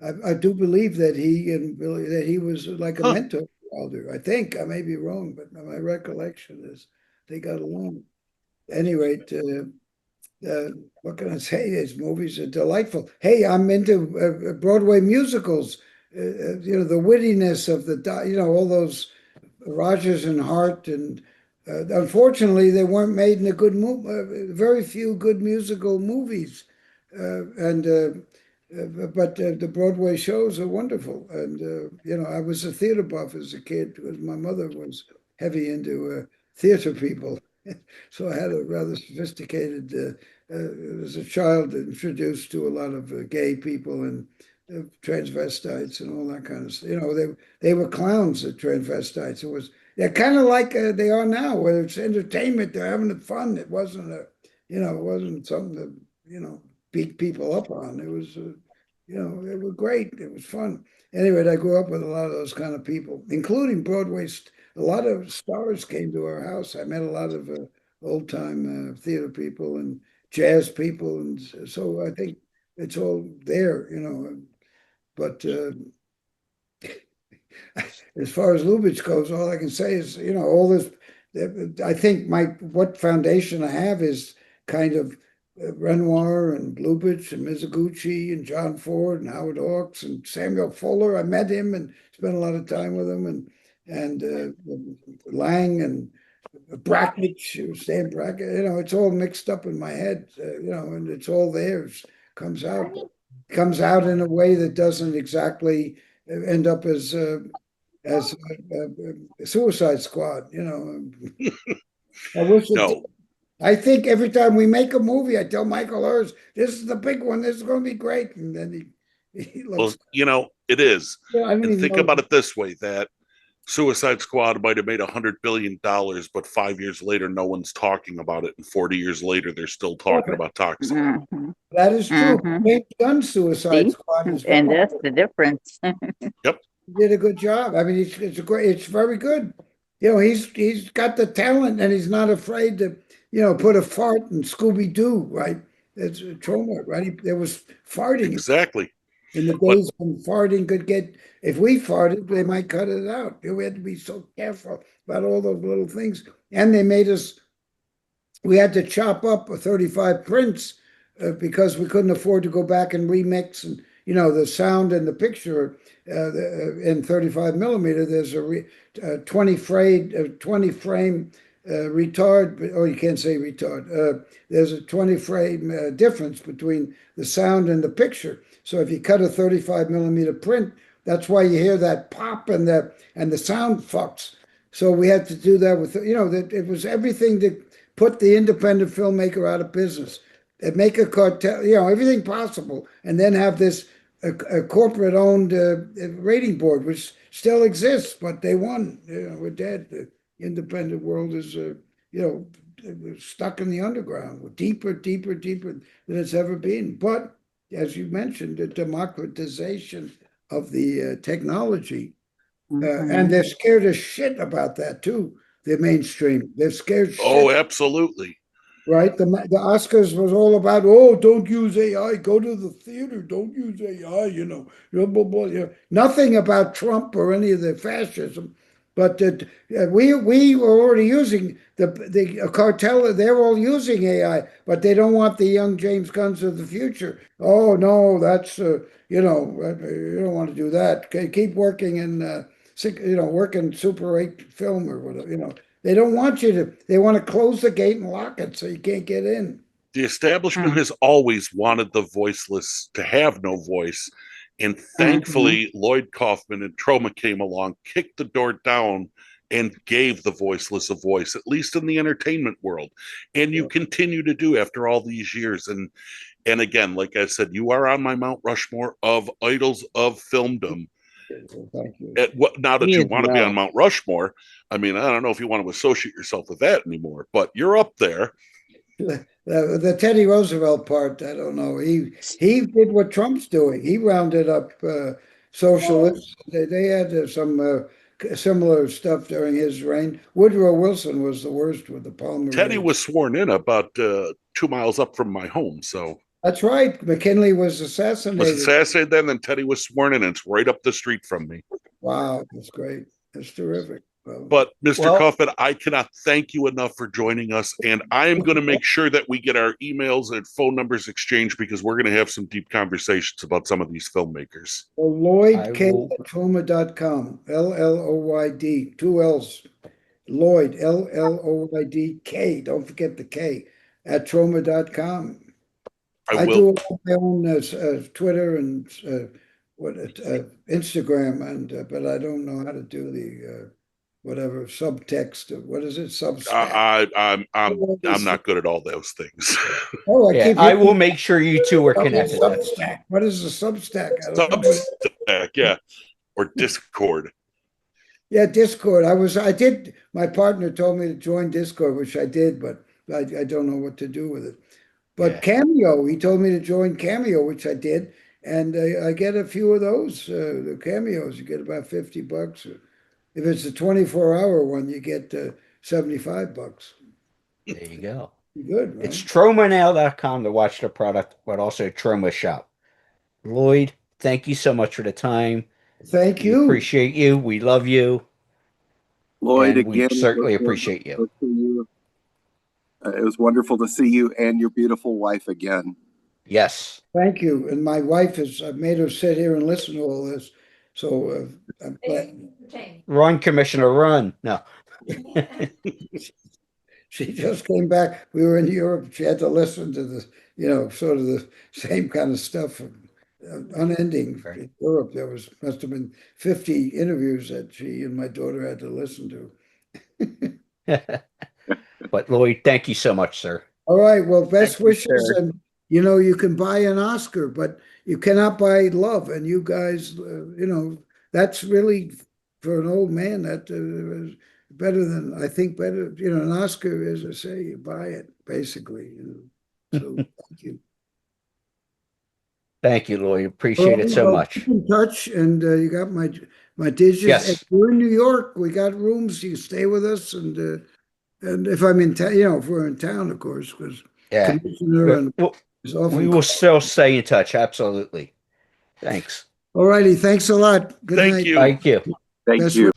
Speaker 1: I do believe that he was like a mentor to Wilder. I think I may be wrong, but my recollection is they got along. At any rate, what can I say? His movies are delightful. Hey, I'm into Broadway musicals. The wittiness of all those Rodgers and Hart, and unfortunately, they weren't made in a good movie. Very few good musical movies, but the Broadway shows are wonderful. And I was a theater buff as a kid because my mother was heavy into theater people, so I had a rather sophisticated. As a child, introduced to a lot of gay people and transvestites and all that kind of stuff. They were clowns, the transvestites. They're kind of like they are now, where it's entertainment. They're having fun. It wasn't it wasn't something to beat people up on. It was they were great. It was fun. Anyway, I grew up with a lot of those kind of people, including Broadway. A lot of stars came to our house. I met a lot of old time theater people and jazz people, and so I think it's all there, But as far as Lubitsch goes, all I can say is, all this. I think what foundation I have is kind of Renoir and Lubitsch and Mizoguchi and John Ford and Howard Hawks and Samuel Fuller. I met him and spent a lot of time with him, and Lang and Brackett, Stan Brackett. It's all mixed up in my head. And it's all there. Comes out in a way that doesn't exactly end up as Suicide Squad. I wish it did.
Speaker 3: No,
Speaker 1: I think every time we make a movie, I tell Michael Herz, "This is the big one. This is going to be great," and then he
Speaker 3: well,
Speaker 1: looks.
Speaker 3: it is.
Speaker 1: I don't
Speaker 3: And
Speaker 1: even
Speaker 3: think
Speaker 1: know.
Speaker 3: about it this way: that Suicide Squad might have made $100 billion, but 5 years later, no one's talking about it, and 40 years later, they're still talking about Toxic.
Speaker 9: Mhm.
Speaker 1: That is true.
Speaker 9: Mhm.
Speaker 1: James Gunn's Suicide
Speaker 9: See?
Speaker 1: Squad is
Speaker 9: And that's the difference.
Speaker 3: Yep.
Speaker 1: He did a good job. I mean, it's very good. He's got the talent, and he's not afraid to put a fart in Scooby Doo, right? It's a Troma, right? There was farting
Speaker 3: Exactly.
Speaker 1: in the
Speaker 3: But
Speaker 1: days when farting could get. If we farted, they might cut it out. We had to be so careful about all those little things, and they made us. We had to chop up 35 prints because we couldn't afford to go back and remix and the sound and the picture in 35 millimeter. There's a 20 frame retard, or you can't say retard. There's a 20 frame difference between the sound and the picture. So if you cut a 35 millimeter print, that's why you hear that pop and the sound fucks. So we had to do that with that it was everything to put the independent filmmaker out of business and make a cartel, everything possible, and then have this a corporate owned rating board, which still exists, but they won. We're dead. The independent world is, stuck in the underground, deeper, deeper, deeper than it's ever been. But as you mentioned, the democratization of the technology, and they're scared as shit about that too. The mainstream, they're scared shit.
Speaker 3: oh, absolutely.
Speaker 1: Right? The Oscars was all about, oh, don't use AI, go to the theater, don't use AI, blah, blah, blah. Nothing about Trump or any of the fascism. But we were already using the cartel. They're all using AI, but they don't want the young James Gunns of the future. Oh no, that's you don't want to do that. Okay, keep working in working Super 8 film or whatever. They don't want you to. They want to close the gate and lock it so you can't get in.
Speaker 3: The establishment has always wanted the voiceless to have no voice. And thankfully, Lloyd Kaufman and Troma came along, kicked the door down, and gave the voiceless a voice, at least in the entertainment world. And you continue to do after all these years. And again, like I said, you are on my Mount Rushmore of idols of filmdom.
Speaker 1: Thank you.
Speaker 3: Now that you want to be on Mount Rushmore, I mean, I don't know if you want to associate yourself with that anymore, but you're up there.
Speaker 1: The Teddy Roosevelt part, I don't know. He did what Trump's doing. He rounded up socialists. They had some similar stuff during his reign. Woodrow Wilson was the worst with the Palmer.
Speaker 3: Teddy was sworn in about 2 miles up from my home, so.
Speaker 1: That's right. McKinley was assassinated.
Speaker 3: Then, and Teddy was sworn in, and it's right up the street from me.
Speaker 1: Wow, that's great. That's terrific.
Speaker 3: But Mr. Kaufman, I cannot thank you enough for joining us, and I am going to make sure that we get our emails and phone numbers exchanged because we're going to have some deep conversations about some of these filmmakers.
Speaker 1: Well, Lloyd K at Troma.com. LLOYD, 2 L's. Lloyd, LLOYD Don't forget the K at Troma.com. I do my own Twitter and Instagram, but I don't know how to do the whatever subtext. What is it? Substack.
Speaker 3: I'm not good at all those things.
Speaker 1: Oh,
Speaker 2: I will make sure you two are connected.
Speaker 1: Substack. What is a Substack?
Speaker 3: Substack, yeah, or Discord.
Speaker 1: Yeah, Discord. I did. My partner told me to join Discord, which I did, but I don't know what to do with it. But Cameo, he told me to join Cameo, which I did, and I get a few of those. The Cameos, you get about $50. If it's a 24-hour one, you get $75.
Speaker 2: There you go.
Speaker 1: Good, right?
Speaker 2: It's TromaNow.com to watch the product, but also Troma Shop. Lloyd, thank you so much for the time.
Speaker 1: Thank you.
Speaker 2: We appreciate you. We love you.
Speaker 7: Lloyd,
Speaker 2: and
Speaker 7: again,
Speaker 2: we certainly appreciate you.
Speaker 7: It was wonderful to see you and your beautiful wife again.
Speaker 2: Yes.
Speaker 1: Thank you. And my wife I've made her sit here and listen to all this. So I'm glad.
Speaker 2: Run, Commissioner, run. No.
Speaker 1: She just came back. We were in Europe. She had to listen to the, sort of the same kind of stuff, unending.
Speaker 2: Right.
Speaker 1: In Europe, there must have been 50 interviews that she and my daughter had to listen to.
Speaker 2: But Lloyd, thank you so much, sir.
Speaker 1: All right. Well, best
Speaker 10: Thank you,
Speaker 1: wishes,
Speaker 10: sir.
Speaker 1: and you can buy an Oscar, but you cannot buy love. And you guys, that's really for an old man that is better than I think better. An Oscar, as I say, you buy it basically. So thank you.
Speaker 2: Thank you, Lloyd. Appreciate it so much.
Speaker 1: Keep in touch, and you got my digits.
Speaker 2: Yes.
Speaker 1: If we're in New York, we got rooms. You stay with us, and if I'm in town, if we're in town, of course, because
Speaker 2: Yeah.
Speaker 1: Commissioner and is often.
Speaker 2: We will still stay in touch. Absolutely. Thanks.
Speaker 1: All righty. Thanks a lot. Good night.
Speaker 3: Thank you.
Speaker 2: Thank you.
Speaker 7: Thank
Speaker 1: Best
Speaker 7: you.